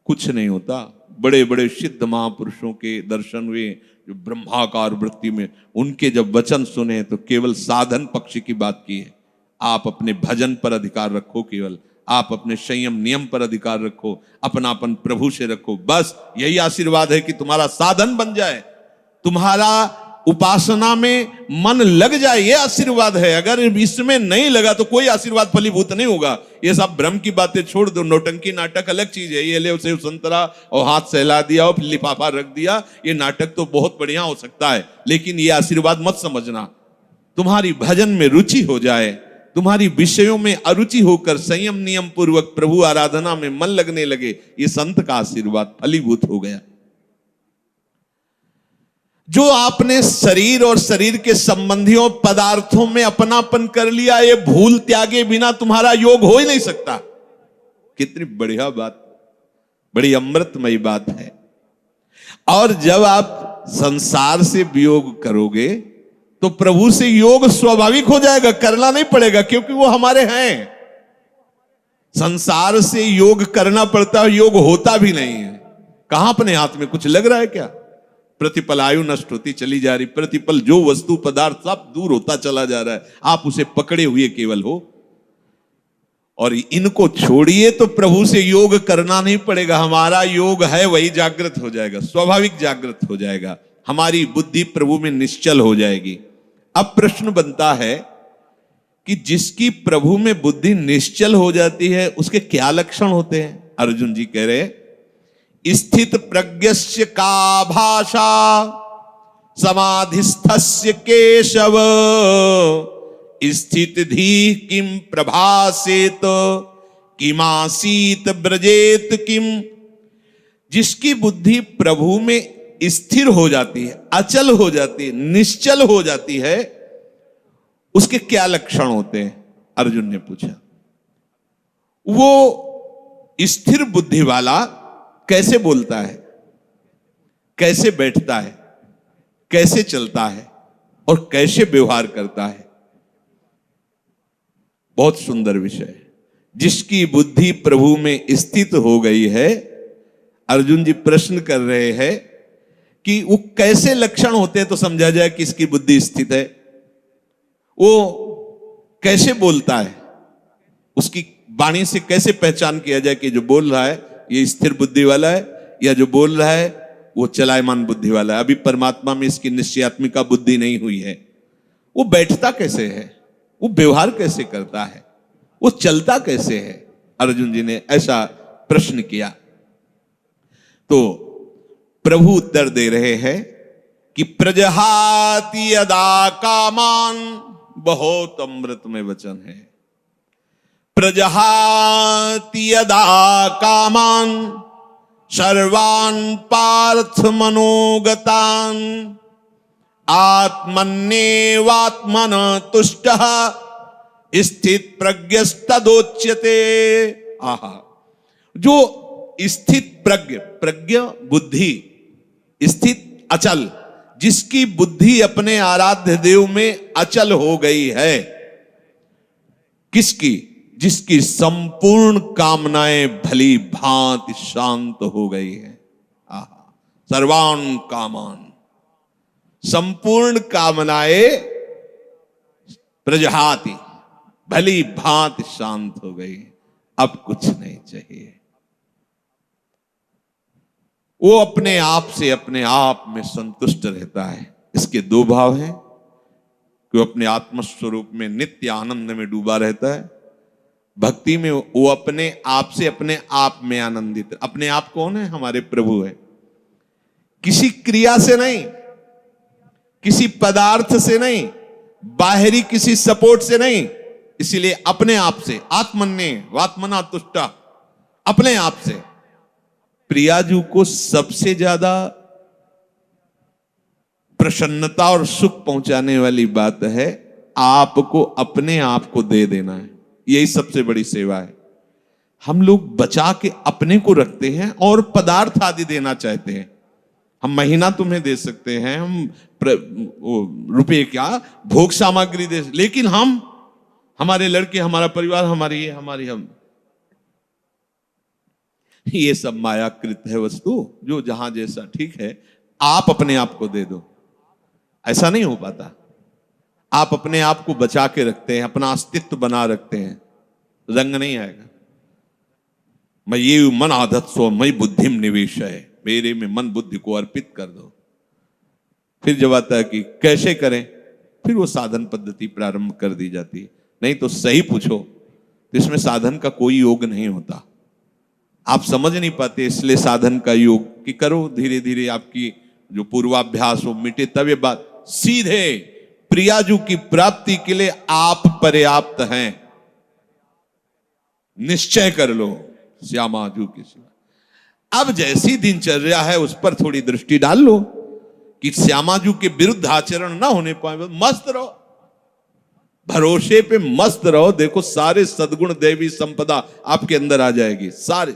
कुछ नहीं होता। बड़े बड़े सिद्ध महापुरुषों के दर्शन हुए जो ब्रह्माकार वृत्ति में, उनके जब वचन सुने तो केवल साधन पक्ष की बात की है। आप अपने भजन पर अधिकार रखो, केवल आप अपने संयम नियम पर अधिकार रखो, अपनापन प्रभु से रखो। बस यही आशीर्वाद है कि तुम्हारा साधन बन जाए, तुम्हारा उपासना में मन लग जाए, ये आशीर्वाद है। अगर इसमें नहीं लगा तो कोई आशीर्वाद फलीभूत नहीं होगा। ये सब भ्रम की बातें छोड़ दो। नौटंकी नाटक अलग चीज है। ये ले उसे संतरा और हाथ सहला दिया और लिफाफा रख दिया, ये नाटक तो बहुत बढ़िया हो सकता है, लेकिन ये आशीर्वाद मत समझना। तुम्हारी भजन में रुचि हो जाए, तुम्हारी विषयों में अरुचि होकर संयम नियम पूर्वक प्रभु आराधना में मन लगने लगे, ये संत का आशीर्वाद फलीभूत हो गया। जो आपने शरीर और शरीर के संबंधियों पदार्थों में अपनापन कर लिया, ये भूल त्यागे बिना तुम्हारा योग हो ही नहीं सकता। कितनी बढ़िया बात, बड़ी अमृतमयी बात है। और जब आप संसार से वियोग करोगे तो प्रभु से योग स्वाभाविक हो जाएगा, करना नहीं पड़ेगा, क्योंकि वो हमारे हैं। संसार से योग करना पड़ता है, योग होता भी नहीं है। कहां अपने हाथ में कुछ लग रहा है क्या? प्रतिपल आयु नष्ट होती चली जा रही, प्रतिपल जो वस्तु पदार्थ सब दूर होता चला जा रहा है, आप उसे पकड़े हुए केवल हो। और इनको छोड़िए तो प्रभु से योग करना नहीं पड़ेगा। हमारा योग है वही जागृत हो जाएगा, स्वाभाविक जागृत हो जाएगा। हमारी बुद्धि प्रभु में निश्चल हो जाएगी। अब प्रश्न बनता है कि जिसकी प्रभु में बुद्धि निश्चल हो जाती है उसके क्या लक्षण होते हैं? अर्जुन जी कह रहे, स्थित प्रज्ञस्य का भाषा समाधिस्थस्य केशव, स्थित धी किम प्रभासेत किमासीत ब्रजेत किम। जिसकी बुद्धि प्रभु में स्थिर हो जाती है, अचल हो जाती है, निश्चल हो जाती है, उसके क्या लक्षण होते हैं? अर्जुन ने पूछा। वो स्थिर बुद्धि वाला कैसे बोलता है, कैसे बैठता है, कैसे चलता है और कैसे व्यवहार करता है? बहुत सुंदर विषय है। जिसकी बुद्धि प्रभु में स्थित हो गई है, अर्जुन जी प्रश्न कर रहे हैं कि वो कैसे लक्षण होते हैं तो समझा जाए कि इसकी बुद्धि स्थित है। वो कैसे बोलता है, उसकी वाणी से कैसे पहचान किया जाए कि जो बोल रहा है ये स्थिर बुद्धि वाला है, या जो बोल रहा है वो चलायमान बुद्धि वाला है। अभी परमात्मा में इसकी निश्चयात्मिका बुद्धि नहीं हुई है। वो बैठता कैसे है, वो व्यवहार कैसे करता है, वो चलता कैसे है? अर्जुन जी ने ऐसा प्रश्न किया तो प्रभु उत्तर दे रहे हैं कि प्रजहाति यदा कामान, बहुत अमृतमय वचन है। प्रजहाति यदा कामान सर्वान् पार्थ मनोगतान् आत्मन्येवात्मन तुष्टः स्थित प्रज्ञस्तदोच्यते। आहा, जो स्थित प्रज्ञ बुद्धि, स्थित अचल, जिसकी बुद्धि अपने आराध्य देव में अचल हो गई है। किसकी? जिसकी संपूर्ण कामनाएं भली भांति शांत हो गई है। आहा, सर्वान कामान, संपूर्ण कामनाएं प्रजहाति, भली भांति शांत हो गई, अब कुछ नहीं चाहिए। वो अपने आप से अपने आप में संतुष्ट रहता है। इसके दो भाव हैं कि वो अपने आत्मस्वरूप में नित्य आनंद में डूबा रहता है। भक्ति में वो अपने आप से अपने आप में आनंदित। अपने आप कौन है? हमारे प्रभु है। किसी क्रिया से नहीं, किसी पदार्थ से नहीं, बाहरी किसी सपोर्ट से नहीं, इसीलिए अपने आप से, आत्मन्ने वात्मना तुष्टा, अपने आप से। प्रियाजू को सबसे ज्यादा प्रसन्नता और सुख पहुंचाने वाली बात है आपको अपने आप को दे देना है। यही सबसे बड़ी सेवा है। हम लोग बचा के अपने को रखते हैं और पदार्थ आदि देना चाहते हैं। हम महीना तुम्हें दे सकते हैं, हम रुपए क्या भोग सामग्री दे, लेकिन हम, हमारे लड़के, हमारा परिवार, हमारी ये, हमारी हम, ये सब मायाकृत है वस्तु, जो जहां जैसा ठीक है। आप अपने आप को दे दो, ऐसा नहीं हो पाता। आप अपने आप को बचा के रखते हैं, अपना अस्तित्व बना रखते हैं, रंग नहीं आएगा। मैं ये मन आदत सो मई बुद्धिम निवेश है, मेरे में मन बुद्धि को अर्पित कर दो। फिर जब आता है कि कैसे करें, फिर वो साधन पद्धति प्रारंभ कर दी जाती है। नहीं तो सही पूछो तो इसमें साधन का कोई योग नहीं होता। आप समझ नहीं पाते, इसलिए साधन का योग कि करो, धीरे धीरे आपकी जो पूर्वाभ्यास हो मिटे, तब ये बात सीधे प्रियाजू की प्राप्ति के लिए आप पर्याप्त हैं। निश्चय कर लो श्यामाजू की सेवा। अब जैसी दिनचर्या है उस पर थोड़ी दृष्टि डाल लो कि श्यामाजू के विरुद्ध आचरण ना होने पाए। मस्त रहो, भरोसे पे मस्त रहो। देखो सारे सद्गुण दैवी संपदा आपके अंदर आ जाएगी। सारे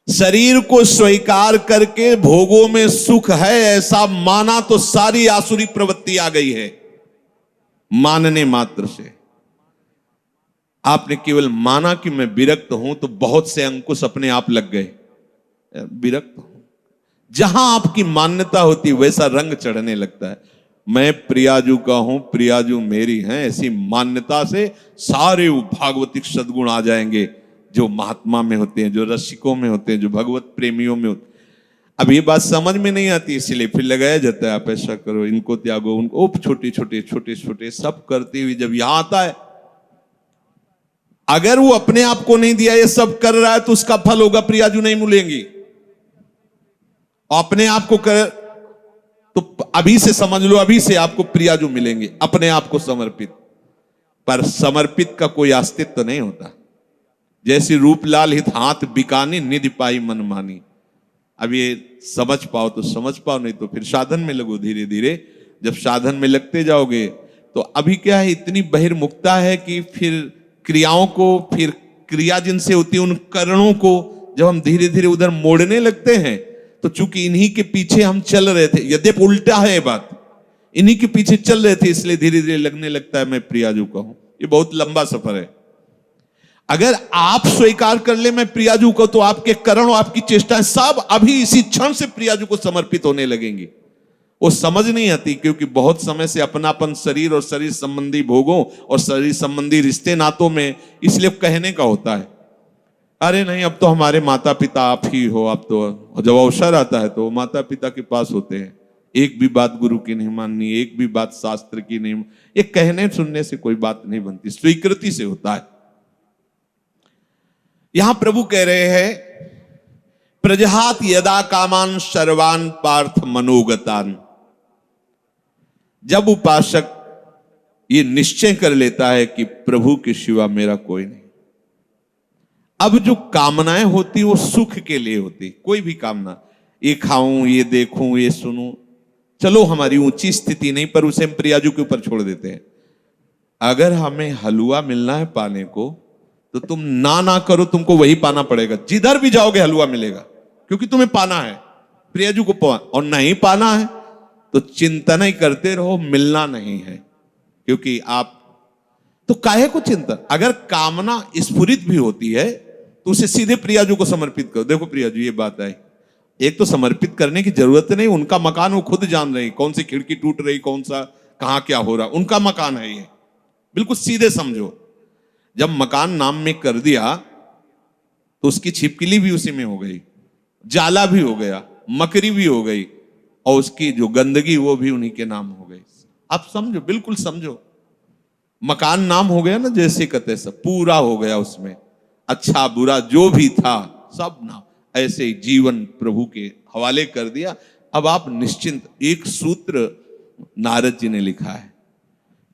शरीर को स्वीकार करके भोगों में सुख है ऐसा माना तो सारी आसुरी प्रवृत्ति आ गई है। मानने मात्र से आपने केवल माना कि मैं विरक्त हूं तो बहुत से अंकुश अपने आप लग गए। विरक्त हूं, जहां आपकी मान्यता होती वैसा रंग चढ़ने लगता है। मैं प्रियाजू का हूं, प्रियाजू मेरी हैं, ऐसी मान्यता से सारे भागवतिक सद्गुण आ जाएंगे जो महात्मा में होते हैं, जो रसिकों में होते हैं, जो भगवत प्रेमियों में होते हैं। अब ये बात समझ में नहीं आती, इसीलिए फिर लगाया जाता है आप ऐसा करो, इनको त्यागो, उनको, छोटे छोटे छोटे छोटे सब करते हुए जब यहां आता है, अगर वो अपने आप को नहीं दिया, ये सब कर रहा है तो उसका फल होगा प्रियाजू नहीं मिलेंगी। अपने आप को कर तो अभी से समझ लो, अभी से आपको प्रियाजू मिलेंगे, अपने आप को समर्पित। पर समर्पित का कोई अस्तित्व नहीं होता। जैसी रूपलाल हित हाथ बिकानी, निधि पाई मन मानी। अब ये समझ पाओ तो समझ पाओ, नहीं तो फिर साधन में लगो धीरे धीरे। जब साधन में लगते जाओगे तो अभी क्या है, इतनी बहिर्मुखता है कि फिर क्रियाओं को, फिर क्रिया जिनसे होती है उन करणों को जब हम धीरे धीरे उधर मोड़ने लगते हैं, तो चूंकि इन्हीं के पीछे हम चल रहे थे, यद्यपि उल्टा है बात, इन्हीं के पीछे चल रहे थे, इसलिए धीरे धीरे लगने लगता है मैं प्रियाजू का हूं। ये बहुत लंबा सफर है। अगर आप स्वीकार कर ले मैं प्रियाजू को, तो आपके करण और आपकी चेष्टाएं सब अभी इसी क्षण से प्रियाजू को समर्पित होने लगेंगी। वो समझ नहीं आती, क्योंकि बहुत समय से अपनापन शरीर और शरीर संबंधी भोगों और शरीर संबंधी रिश्ते नातों में, इसलिए कहने का होता है अरे नहीं अब तो हमारे माता पिता आप ही हो। अब तो जब अवसर आता है तो माता पिता के पास होते हैं। एक भी बात गुरु की नहीं माननी, एक भी बात शास्त्र की नहीं। ये कहने सुनने से कोई बात नहीं बनती, स्वीकृति से होता है। यहां प्रभु कह रहे हैं प्रजहात यदा कामान सर्वान पार्थ मनोगतान। जब उपासक ये निश्चय कर लेता है कि प्रभु के सिवा मेरा कोई नहीं, अब जो कामनाएं होती वो सुख के लिए होती। कोई भी कामना, ये खाऊं, ये देखूं, ये सुनूं, चलो हमारी ऊंची स्थिति नहीं, पर उसे हम प्रियाजू के ऊपर छोड़ देते हैं। अगर हमें हलवा मिलना है पाने को, तो तुम ना करो, तुमको वही पाना पड़ेगा। जिधर भी जाओगे हलवा मिलेगा, क्योंकि तुम्हें पाना है प्रियाजू को। और नहीं पाना है तो चिंतन ही करते रहो, मिलना नहीं है। क्योंकि आप तो काहे को चिंतन, अगर कामना स्फुरित भी होती है तो उसे सीधे प्रियाजू को समर्पित करो। देखो प्रियाजू ये बात है, एक तो समर्पित करने की जरूरत नहीं, उनका मकान वो खुद जान रही, कौन सी खिड़की टूट रही, कौन सा कहां क्या हो रहा, उनका मकान है ये। बिल्कुल सीधे समझो, जब मकान नाम में कर दिया तो उसकी छिपकली भी उसी में हो गई, जाला भी हो गया, मकरी भी हो गई, और उसकी जो गंदगी वो भी उन्हीं के नाम हो गई। आप समझो, बिल्कुल समझो, मकान नाम हो गया ना, जैसे कहते सब पूरा हो गया उसमें, अच्छा बुरा जो भी था सब नाम। ऐसे ही जीवन प्रभु के हवाले कर दिया। अब आप निश्चिंत। एक सूत्र नारद जी ने लिखा है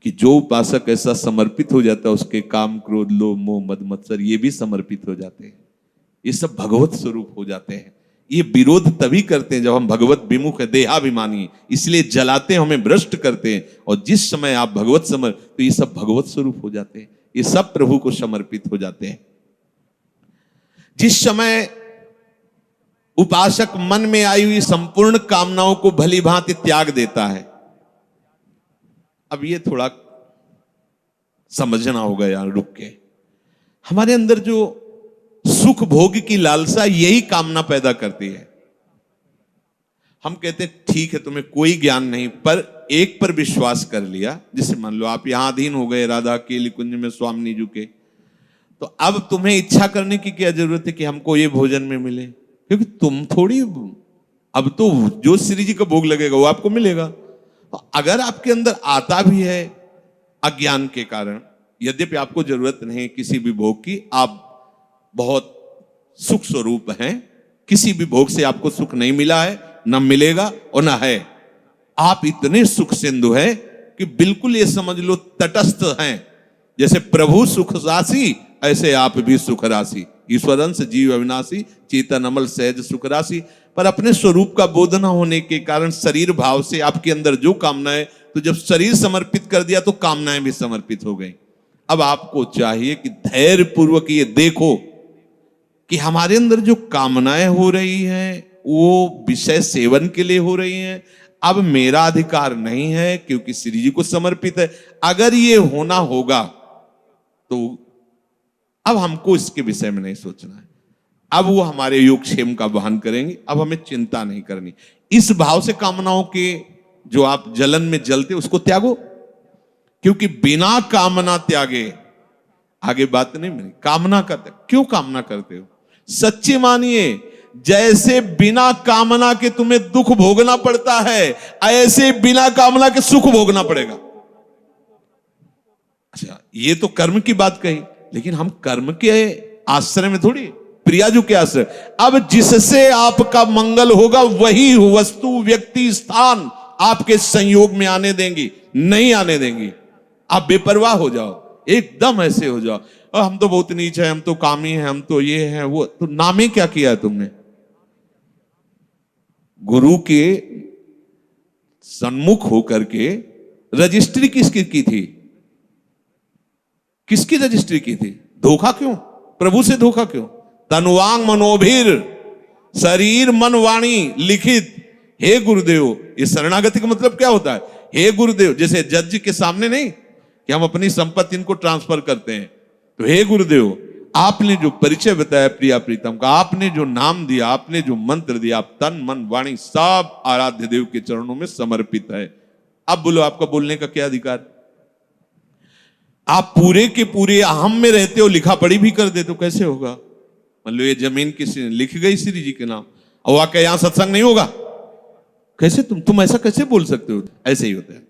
कि जो उपासक ऐसा समर्पित हो जाता है, उसके काम क्रोध लोभ मोह मद मत्सर ये भी समर्पित हो जाते हैं, ये सब भगवत स्वरूप हो जाते हैं। ये विरोध तभी करते हैं जब हम भगवत विमुख है, देहाभिमानी, इसलिए जलाते हैं, हमें भ्रष्ट करते हैं। और जिस समय आप भगवत तो ये सब भगवत स्वरूप हो जाते हैं, ये सब प्रभु को समर्पित हो जाते हैं। जिस समय उपासक मन में आई हुई संपूर्ण कामनाओं को भली भांति त्याग देता है, अब ये थोड़ा समझना होगा यार, रुक के। हमारे अंदर जो सुख भोग की लालसा, यही कामना पैदा करती है। हम कहते हैं ठीक है तुम्हें कोई ज्ञान नहीं, पर एक पर विश्वास कर लिया, जिसे मान लो आप यहां अधीन हो गए राधा केली कुंज में स्वामी जी के, तो अब तुम्हें इच्छा करने की क्या जरूरत है कि हमको ये भोजन में मिले, क्योंकि तुम थोड़ी, अब तो जो श्री जी का भोग लगेगा वो आपको मिलेगा। तो अगर आपके अंदर आता भी है अज्ञान के कारण, यद्यपि आपको जरूरत नहीं किसी भी भोग की, आप बहुत सुख स्वरूप हैं, किसी भी भोग से आपको सुख नहीं मिला है, न मिलेगा और न है। आप इतने सुख सिंधु हैं कि बिल्कुल ये समझ लो तटस्थ हैं। जैसे प्रभु सुख राशि, ऐसे आप भी सुख राशि। ईश्वरंश जीव अविनाशी, चेतन अमल सहज सुख राशि। पर अपने स्वरूप का बोध न होने के कारण शरीर भाव से आपके अंदर जो कामनाएं, तो जब शरीर समर्पित कर दिया तो कामनाएं भी समर्पित हो गई। अब आपको चाहिए कि धैर्य पूर्वक ये देखो कि हमारे अंदर जो कामनाएं हो रही हैं वो विषय सेवन के लिए हो रही हैं। अब मेरा अधिकार नहीं है क्योंकि श्री जी को समर्पित है। अगर ये होना होगा तो अब हमको इसके विषय में नहीं सोचना है, अब वो हमारे योगक्षेम का वहन करेंगे, अब हमें चिंता नहीं करनी। इस भाव से कामनाओं के जो आप जलन में जलते उसको त्यागो, क्योंकि बिना कामना त्यागे, आगे बात नहीं बनी, कामना करते क्यों कामना करते हो? सच्ची मानिए, जैसे बिना कामना के तुम्हें दुख भोगना पड़ता है, ऐसे बिना कामना के सुख भोगना पड़ेगा। अच्छा, ये तो कर्म की बात कही, लेकिन हम कर्म के आश्रय में थोड़ी, प्रियाजू के आश्रय। अब जिससे आपका मंगल होगा वही वस्तु व्यक्ति स्थान आपके संयोग में आने देंगी, नहीं आने देंगी। आप बेपरवाह हो जाओ, एकदम ऐसे हो जाओ, हम तो बहुत नीच है, हम तो कामी है, हम तो ये है वो, तो नामे क्या किया है तुमने? गुरु के सन्मुख होकर के रजिस्ट्री किसकी की थी? किसकी रजिस्ट्री की थी? धोखा क्यों? प्रभु से धोखा क्यों? तनुवांग मनोभिर, शरीर मन वाणी लिखित, हे गुरुदेव। ये शरणागति का मतलब क्या होता है? हे गुरुदेव, जैसे जज के सामने नहीं कि हम अपनी संपत्ति इनको ट्रांसफर करते हैं, तो हे गुरुदेव, आपने जो परिचय बताया प्रिया प्रीतम का, आपने जो नाम दिया, आपने जो मंत्र दिया, आप तन मन वाणी सब आराध्य देव के चरणों में समर्पित है। अब बोलो, आपका बोलने का क्या अधिकार? आप पूरे के पूरे अहम में रहते हो, लिखा पढ़ी भी कर दे तो कैसे होगा? मान लो ये जमीन किसी ने लिख गई श्री जी के नाम, और आके यहां सत्संग नहीं होगा, कैसे तुम ऐसा कैसे बोल सकते हो? ऐसे ही होता है।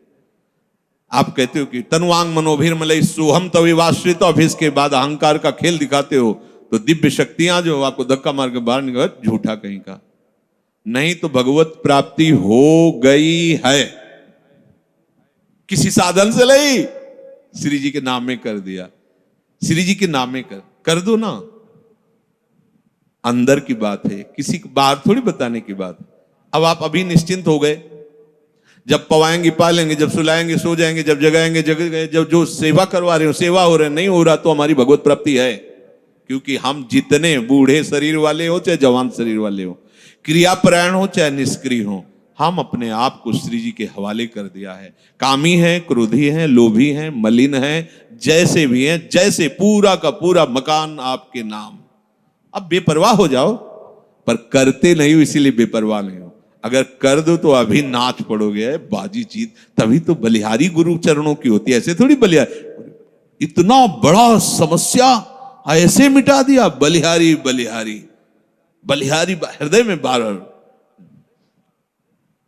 आप कहते हो कि तनुवांग मनोभिर मलय सोहम तविवाश्रित, और फिर इसके बाद अहंकार का खेल दिखाते हो, तो दिव्य शक्तियां जो आपको धक्का मार के बाहर निकाल, झूठा कहीं का नहीं। तो भगवत प्राप्ति हो गई है, किसी साधन से नहीं, श्री जी के नाम में कर दिया। श्री जी के नाम में कर दो ना, अंदर की बात है, किसी को बाहर थोड़ी बताने की बात। अब आप अभी निश्चिंत हो गए, जब पवाएंगे पालेंगे, जब सुलाएंगे सो जाएंगे, जब जगाएंगे जग गए, जब जो सेवा करवा रहे हो सेवा हो रहे, नहीं हो रहा तो हमारी भगवत प्राप्ति है। क्योंकि हम जितने बूढ़े शरीर वाले हो चाहे जवान शरीर वाले हो, क्रियापरायण हो चाहे निष्क्रिय हो, हम अपने आप को श्री जी के हवाले कर दिया है। कामी है, क्रोधी है, लोभी है, मलिन है, जैसे भी है, जैसे पूरा का पूरा मकान आपके नाम। अब बेपरवाह हो जाओ, पर करते नहीं हो इसीलिए बेपरवाह नहीं हो। अगर कर दो तो अभी नाच पड़ोगे, बाजी जीत। तभी तो बलिहारी गुरु चरणों की होती है, ऐसे थोड़ी बलिहारी। इतना बड़ा समस्या ऐसे मिटा दिया, बलिहारी बलिहारी बलिहारी हृदय में बार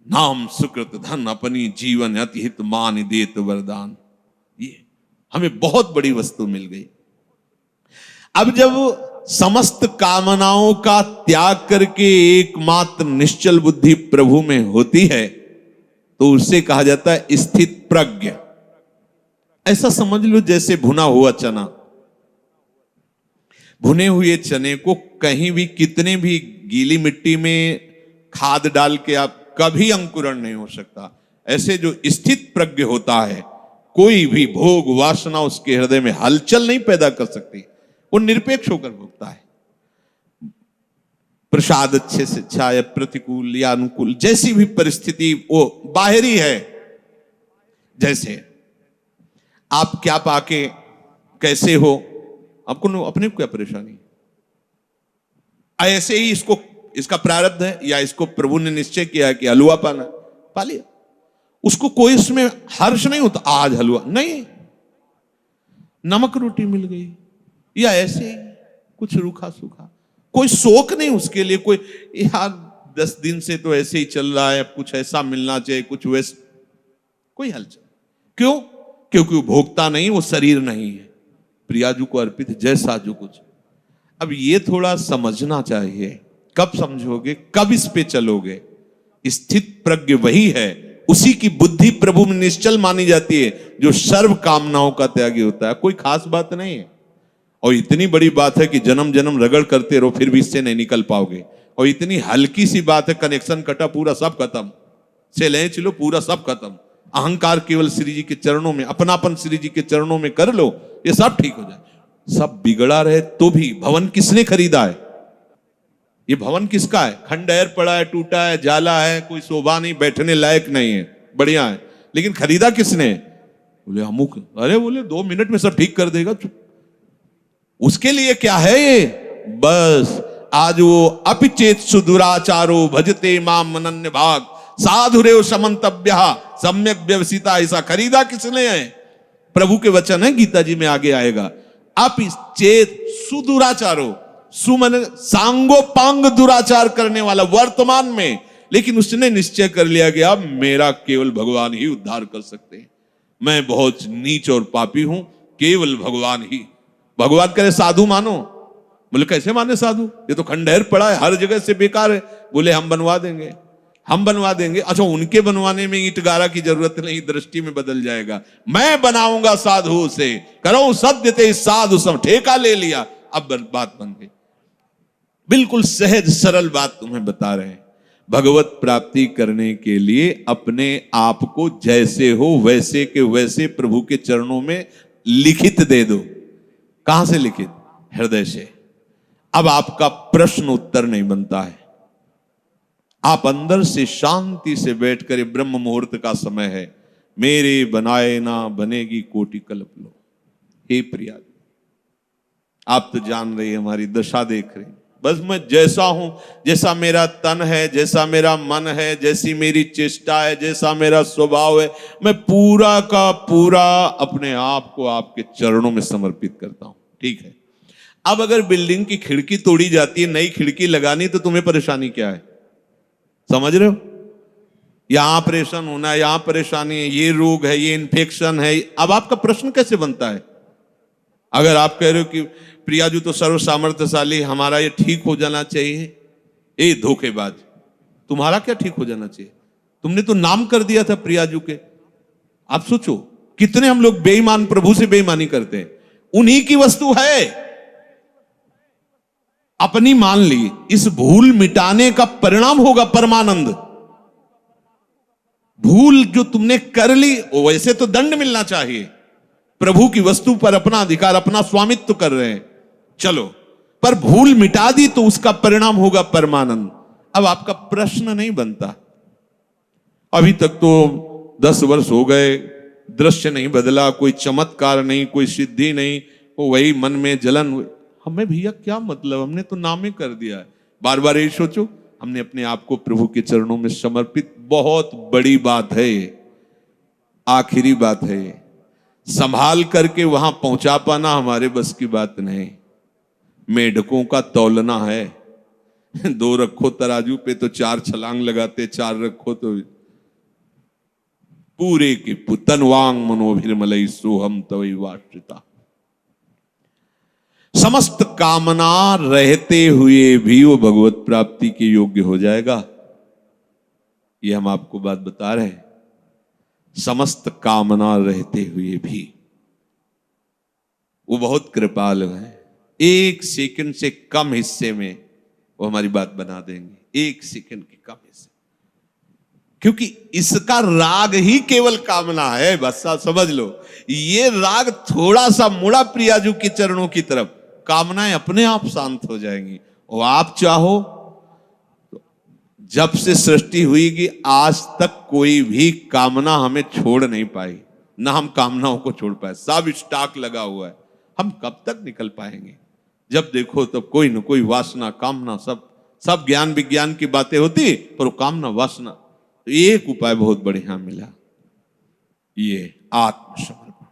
नाम सुकृत धन अपनी जीवन अति हित मान देत वरदान। ये हमें बहुत बड़ी वस्तु मिल गई। अब जब समस्त कामनाओं का त्याग करके एकमात्र निश्चल बुद्धि प्रभु में होती है तो उसे कहा जाता है स्थित प्रज्ञ। ऐसा समझ लो जैसे भुना हुआ चना, भुने हुए चने को कहीं भी कितने भी गीली मिट्टी में खाद डाल के आप कभी अंकुरण नहीं हो सकता। ऐसे जो स्थित प्रज्ञ होता है, कोई भी भोग वासना उसके हृदय में हलचल नहीं पैदा कर सकती, वो निरपेक्ष होकर भोगता है। प्रसाद अच्छे से अच्छा या प्रतिकूल या अनुकूल, जैसी भी परिस्थिति वो बाहरी है। जैसे आप क्या पाके कैसे हो, आपको अपने को क्या परेशानी, ऐसे ही इसको इसका प्रारब्ध है या इसको प्रभु ने निश्चय किया है कि हलवा पाना, पा लिया। उसको कोई इसमें हर्ष नहीं होता आज हलवा नहीं, नमक रोटी मिल गई या ऐसे ही कुछ रूखा सूखा, कोई शोक नहीं उसके लिए। कोई यार 10 दिन से तो ऐसे ही चल रहा है, कुछ ऐसा मिलना चाहिए, कुछ वैसे, कोई हलचल क्यों? क्योंकि वो भोगता नहीं, वो शरीर नहीं है, प्रियाजू को अर्पित जैसा जो कुछ। अब ये थोड़ा समझना चाहिए, कब समझोगे, कब इस पे चलोगे। स्थित प्रज्ञ वही है, उसी की बुद्धि प्रभु में निश्चल मानी जाती है, जो सर्व कामनाओं का त्यागी होता है। कोई खास बात नहीं है, और इतनी बड़ी बात है कि जन्म जन्म रगड़ करते रहो फिर भी इससे नहीं निकल पाओगे। और इतनी हल्की सी बात है, कनेक्शन कटा पूरा सब खत्म, से ले चलो पूरा सब खत्म। अहंकार केवल श्री जी के चरणों में, अपनापन श्री जी के चरणों में कर लो, ये सब ठीक हो जाए। सब बिगड़ा रहे तो भी भवन किसने खरीदा है? ये भवन किसका है? खंडहर पड़ा है, टूटा है, जाला है, कोई शोभा नहीं, बैठने लायक नहीं है, बढ़िया है, लेकिन खरीदा किसने? बोले अमुक। अरे बोले 2 मिनट में सब ठीक कर देगा। उसके लिए क्या है ये? बस आज वो अपिचेत सुदुराचारो भजते माम अनन्य भाग साधुरेव समन्तव्य सम्यक व्यवसिता। ऐसा खरीदा किसने है? प्रभु के वचन है, गीता जी में आगे आएगा। अपिचेत सुदुराचारो, सुमन सांगोपांग दुराचार करने वाला वर्तमान में, लेकिन उसने निश्चय कर लिया कि अब मेरा केवल भगवान ही उद्धार कर सकते हैं, मैं बहुत नीच और पापी हूं, केवल भगवान ही। भगवान करे साधु मानो, बोले कैसे माने साधु, ये तो खंडहर पड़ा है, हर जगह से बेकार है। बोले हम बनवा देंगे, हम बनवा देंगे। अच्छा, उनके बनवाने में ईंट गारा की जरूरत नहीं, दृष्टि में बदल जाएगा। मैं बनाऊंगा साधु से, करो सत्य ते साधु, सब ठेका ले लिया, अब बात बन गई। बिल्कुल सहज सरल बात तुम्हें बता रहे हैं। भगवत प्राप्ति करने के लिए अपने आप को जैसे हो वैसे के वैसे प्रभु के चरणों में लिखित दे दो। कहां से लिखित? हृदय से। अब आपका प्रश्न उत्तर नहीं बनता है, आप अंदर से शांति से बैठकर, ब्रह्म मुहूर्त का समय है, मेरे बनाए ना बनेगी कोटि कल्प लो। हे प्रिया, आप तो जान रही है, हमारी दशा देख रही, बस मैं जैसा हूं, जैसा मेरा तन है, जैसा मेरा मन है, जैसी मेरी चेष्टा है, जैसा मेरा स्वभाव है, मैं पूरा का पूरा अपने आप को आपके चरणों में समर्पित करता हूं। ठीक है, अब अगर बिल्डिंग की खिड़की तोड़ी जाती है, नई खिड़की लगानी, तो तुम्हें परेशानी क्या है? समझ रहे हो? यहां ऑपरेशन होना है, यहां परेशानी है, ये रोग है, ये इन्फेक्शन है। अब आपका प्रश्न कैसे बनता है? अगर आप कह रहे हो कि प्रियाजू तो सर्व सामर्थ्यशाली, हमारा ये ठीक हो जाना चाहिए, ए धोखेबाज, तुम्हारा क्या ठीक हो जाना चाहिए? तुमने तो नाम कर दिया था प्रियाजू के। आप सोचो कितने हम लोग बेईमान, प्रभु से बेईमानी करते हैं। उन्हीं की वस्तु है, अपनी मान ली, इस भूल मिटाने का परिणाम होगा परमानंद। भूल जो तुमने कर ली, वैसे तो दंड मिलना चाहिए, प्रभु की वस्तु पर अपना अधिकार, अपना स्वामित्व कर रहे हैं, चलो, पर भूल मिटा दी तो उसका परिणाम होगा परमानंद। अब आपका प्रश्न नहीं बनता। अभी तक तो 10 वर्ष हो गए, दृश्य नहीं बदला, कोई चमत्कार नहीं, कोई सिद्धि नहीं, वो वही मन में जलन। हमें भैया क्या मतलब, हमने तो नाम ही कर दिया है। बार बार यही सोचो, हमने अपने आप को प्रभु के चरणों में समर्पित, बहुत बड़ी बात है ये, आखिरी बात है ये। संभाल करके वहां पहुंचा पाना हमारे बस की बात नहीं। मेढकों का तौलना है, 2 रखो तराजू पे तो 4 छलांग लगाते, 4 रखो तो पूरे के तनवांग मनोभिर्मलई सोहम तवै वाश्रिता। समस्त कामना रहते हुए भी वो भगवत प्राप्ति के योग्य हो जाएगा। ये हम आपको बात बता रहे हैं। समस्त कामना रहते हुए भी वो बहुत कृपालु है। 1 सेकंड से कम हिस्से में वो हमारी बात बना देंगे, 1 सेकंड के कम हिस्से, क्योंकि इसका राग ही केवल कामना है। बस आप समझ लो, ये राग थोड़ा सा मुड़ा प्रियाजू के चरणों की तरफ, कामनाएं अपने आप शांत हो जाएंगी। और आप चाहो तो जब से सृष्टि हुई कि आज तक कोई भी कामना हमें छोड़ नहीं पाई, ना हम कामनाओं को छोड़ पाए। सब स्टॉक लगा हुआ है, हम कब तक निकल पाएंगे? जब देखो तब कोई न कोई वासना, कामना, सब ज्ञान विज्ञान की बातें होती, पर वो कामना वासना। तो एक उपाय बहुत बढ़िया मिला, ये आत्मसमर्पण।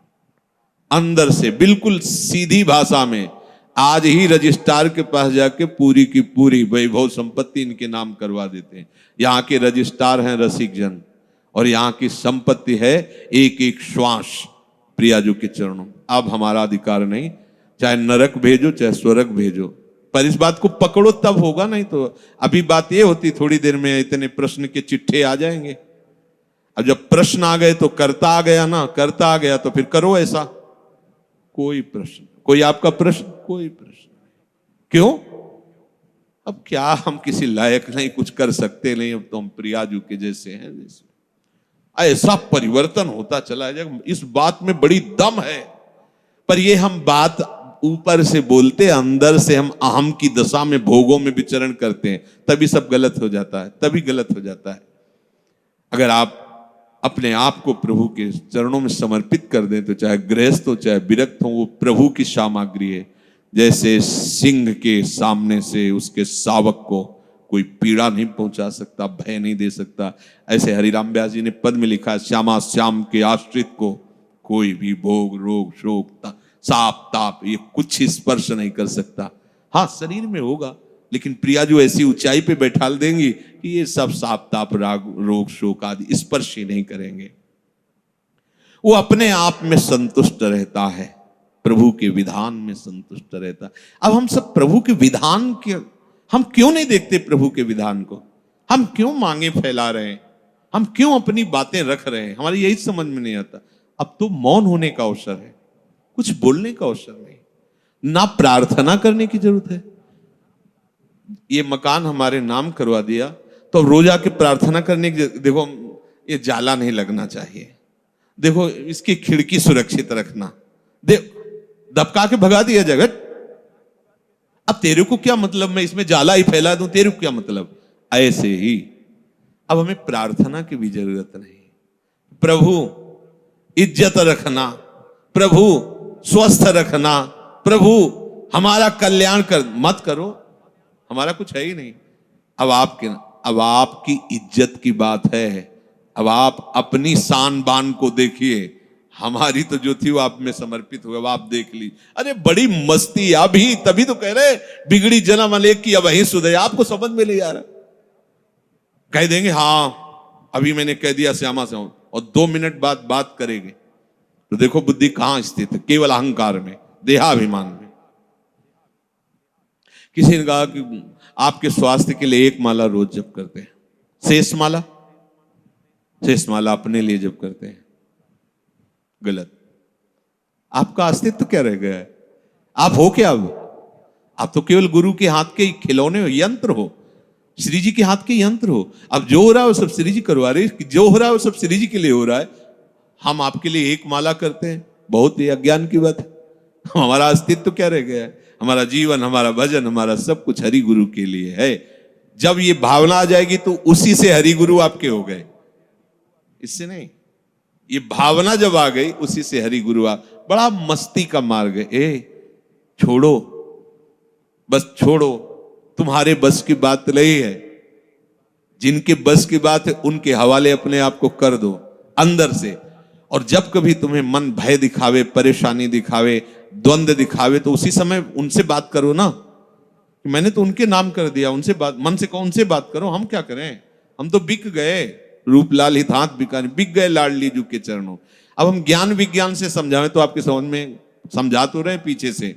अंदर से बिल्कुल सीधी भाषा में आज ही रजिस्ट्रार के पास जाके पूरी की पूरी वैभव संपत्ति इनके नाम करवा देते हैं। यहाँ के रजिस्ट्रार हैं रसिक जन, और यहाँ की संपत्ति है एक एक श्वास प्रियाजू के चरणों। अब हमारा अधिकार नहीं, चाहे नरक भेजो चाहे स्वर्ग भेजो, पर इस बात को पकड़ो तब होगा, नहीं तो अभी बात ये होती थोड़ी देर में इतने प्रश्न के चिट्ठे आ जाएंगे। अब जब प्रश्न आ गए तो करता आ गया ना, करता आ गया तो फिर करो ऐसा। कोई प्रश्न, कोई आपका प्रश्न, कोई प्रश्न क्यों? अब क्या हम किसी लायक नहीं, कुछ कर सकते नहीं, अब तो हम प्रियाजू के जैसे हैं। जैसे ऐसा परिवर्तन होता चला जाएगा, इस बात में बड़ी दम है। पर ये हम बात ऊपर से बोलते, अंदर से हम अहम की दशा में, भोगों में विचरण करते हैं, तभी सब गलत हो जाता है, तभी गलत हो जाता है। अगर आप अपने आप को प्रभु के चरणों में समर्पित कर दें तो चाहे गृहस्थ हो चाहे विरक्त हो, वो प्रभु की सामग्री है। जैसे सिंह के सामने से उसके शावक को कोई पीड़ा नहीं पहुंचा सकता, भय नहीं दे सकता, ऐसे हरिराम व्यास जी ने पद में लिखा है, श्यामा श्याम के आश्रित को कोई भी भोग रोग शोक साप ताप ये कुछ स्पर्श नहीं कर सकता। हाँ, शरीर में होगा, लेकिन प्रियाजू ऐसी ऊंचाई पे बैठाल देंगी कि ये सब साप ताप राग रोग शोक आदि स्पर्श ही नहीं करेंगे। वो अपने आप में संतुष्ट रहता है, प्रभु के विधान में संतुष्ट रहता है। अब हम सब प्रभु के विधान के, हम क्यों नहीं देखते प्रभु के विधान को? हम क्यों मांगे फैला रहे हैं? हम क्यों अपनी बातें रख रहे हैं? हमारी यही समझ में नहीं आता। अब तो मौन होने का अवसर है, कुछ बोलने का अवसर नहीं, ना प्रार्थना करने की जरूरत है। ये मकान हमारे नाम करवा दिया तो अब रोज आके प्रार्थना करने की, देखो ये जाला नहीं लगना चाहिए, देखो इसकी खिड़की सुरक्षित रखना, दबका के भगा दिया जाएगा। अब तेरे को क्या मतलब, मैं इसमें जाला ही फैला दूं, तेरे को क्या मतलब? ऐसे ही अब हमें प्रार्थना की भी जरूरत नहीं। प्रभु इज्जत रखना, प्रभु स्वस्थ रखना, प्रभु हमारा कल्याण कर मत करो, हमारा कुछ है ही नहीं। अब आपकी इज्जत की बात है, अब आप अपनी शान बान को देखिए। हमारी तो जो थी वो आप में समर्पित हुआ, अब आप देख ली। अरे बड़ी मस्ती अभी, तभी तो कह रहे बिगड़ी जन्म अनेक की अब वही सुधे। आपको समझ में नहीं आ रहा, कह देंगे हाँ अभी मैंने कह दिया श्यामा से, और 2 मिनट बाद बात करेंगे तो देखो बुद्धि कहां स्थित है, केवल अहंकार में, देहाभिमान में। किसी ने कहा कि आपके स्वास्थ्य के लिए 1 माला रोज जप करते हैं, शेष माला अपने लिए जप करते हैं। गलत। आपका अस्तित्व क्या रह गया है? आप हो क्या? अब आप तो केवल गुरु के हाथ के खिलौने हो, यंत्र हो, श्री जी के हाथ के यंत्र हो। अब जो हो रहा है वो सब श्री जी करवा रहे, जो हो रहा है वो सब श्री जी के लिए हो रहा है। हम आपके लिए 1 माला करते हैं, बहुत ही अज्ञान की बात है। हमारा अस्तित्व क्या रह गया है? हमारा जीवन, हमारा भजन, हमारा सब कुछ हरि गुरु के लिए है। जब ये भावना आ जाएगी तो उसी से हरि गुरु आपके हो गए, इससे नहीं। ये भावना जब आ गई उसी से हरि गुरु आ। बड़ा मस्ती का मार्ग है। छोड़ो, बस छोड़ो, तुम्हारे बस की बात नहीं है। जिनके बस की बात है उनके हवाले अपने आप को कर दो अंदर से। और जब कभी तुम्हें मन भय दिखावे, परेशानी दिखावे, द्वंद्व दिखावे, तो उसी समय उनसे बात करो ना। मैंने तो उनके नाम कर दिया, उनसे बात, मन से कहो उनसे बात करो। हम क्या करें, हम तो बिक गए, रूपलाल हित हाथ बिकाने, बिक गए लाडली जू के चरणों। अब हम ज्ञान विज्ञान से समझावें तो आपके समझ में समझा तो रहे पीछे से।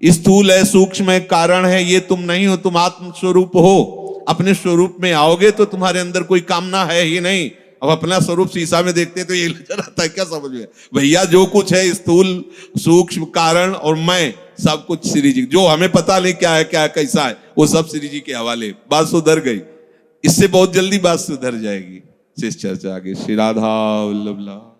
स्थूल है, सूक्ष्म है, कारण है, ये तुम नहीं हो, तुम आत्म स्वरूप हो। अपने स्वरूप में आओगे तो तुम्हारे अंदर कोई कामना है ही नहीं। अब अपना स्वरूप शीशा में देखते तो ये नजर आता है, क्या समझ में भैया, जो कुछ है स्थूल सूक्ष्म कारण और मैं, सब कुछ श्री जी, जो हमें पता नहीं क्या है क्या कैसा है, वो सब श्री जी के हवाले। बात सुधर गई, इससे बहुत जल्दी बात सुधर जाएगी। शेष चर्चा आगे। श्री राधा वल्लभ।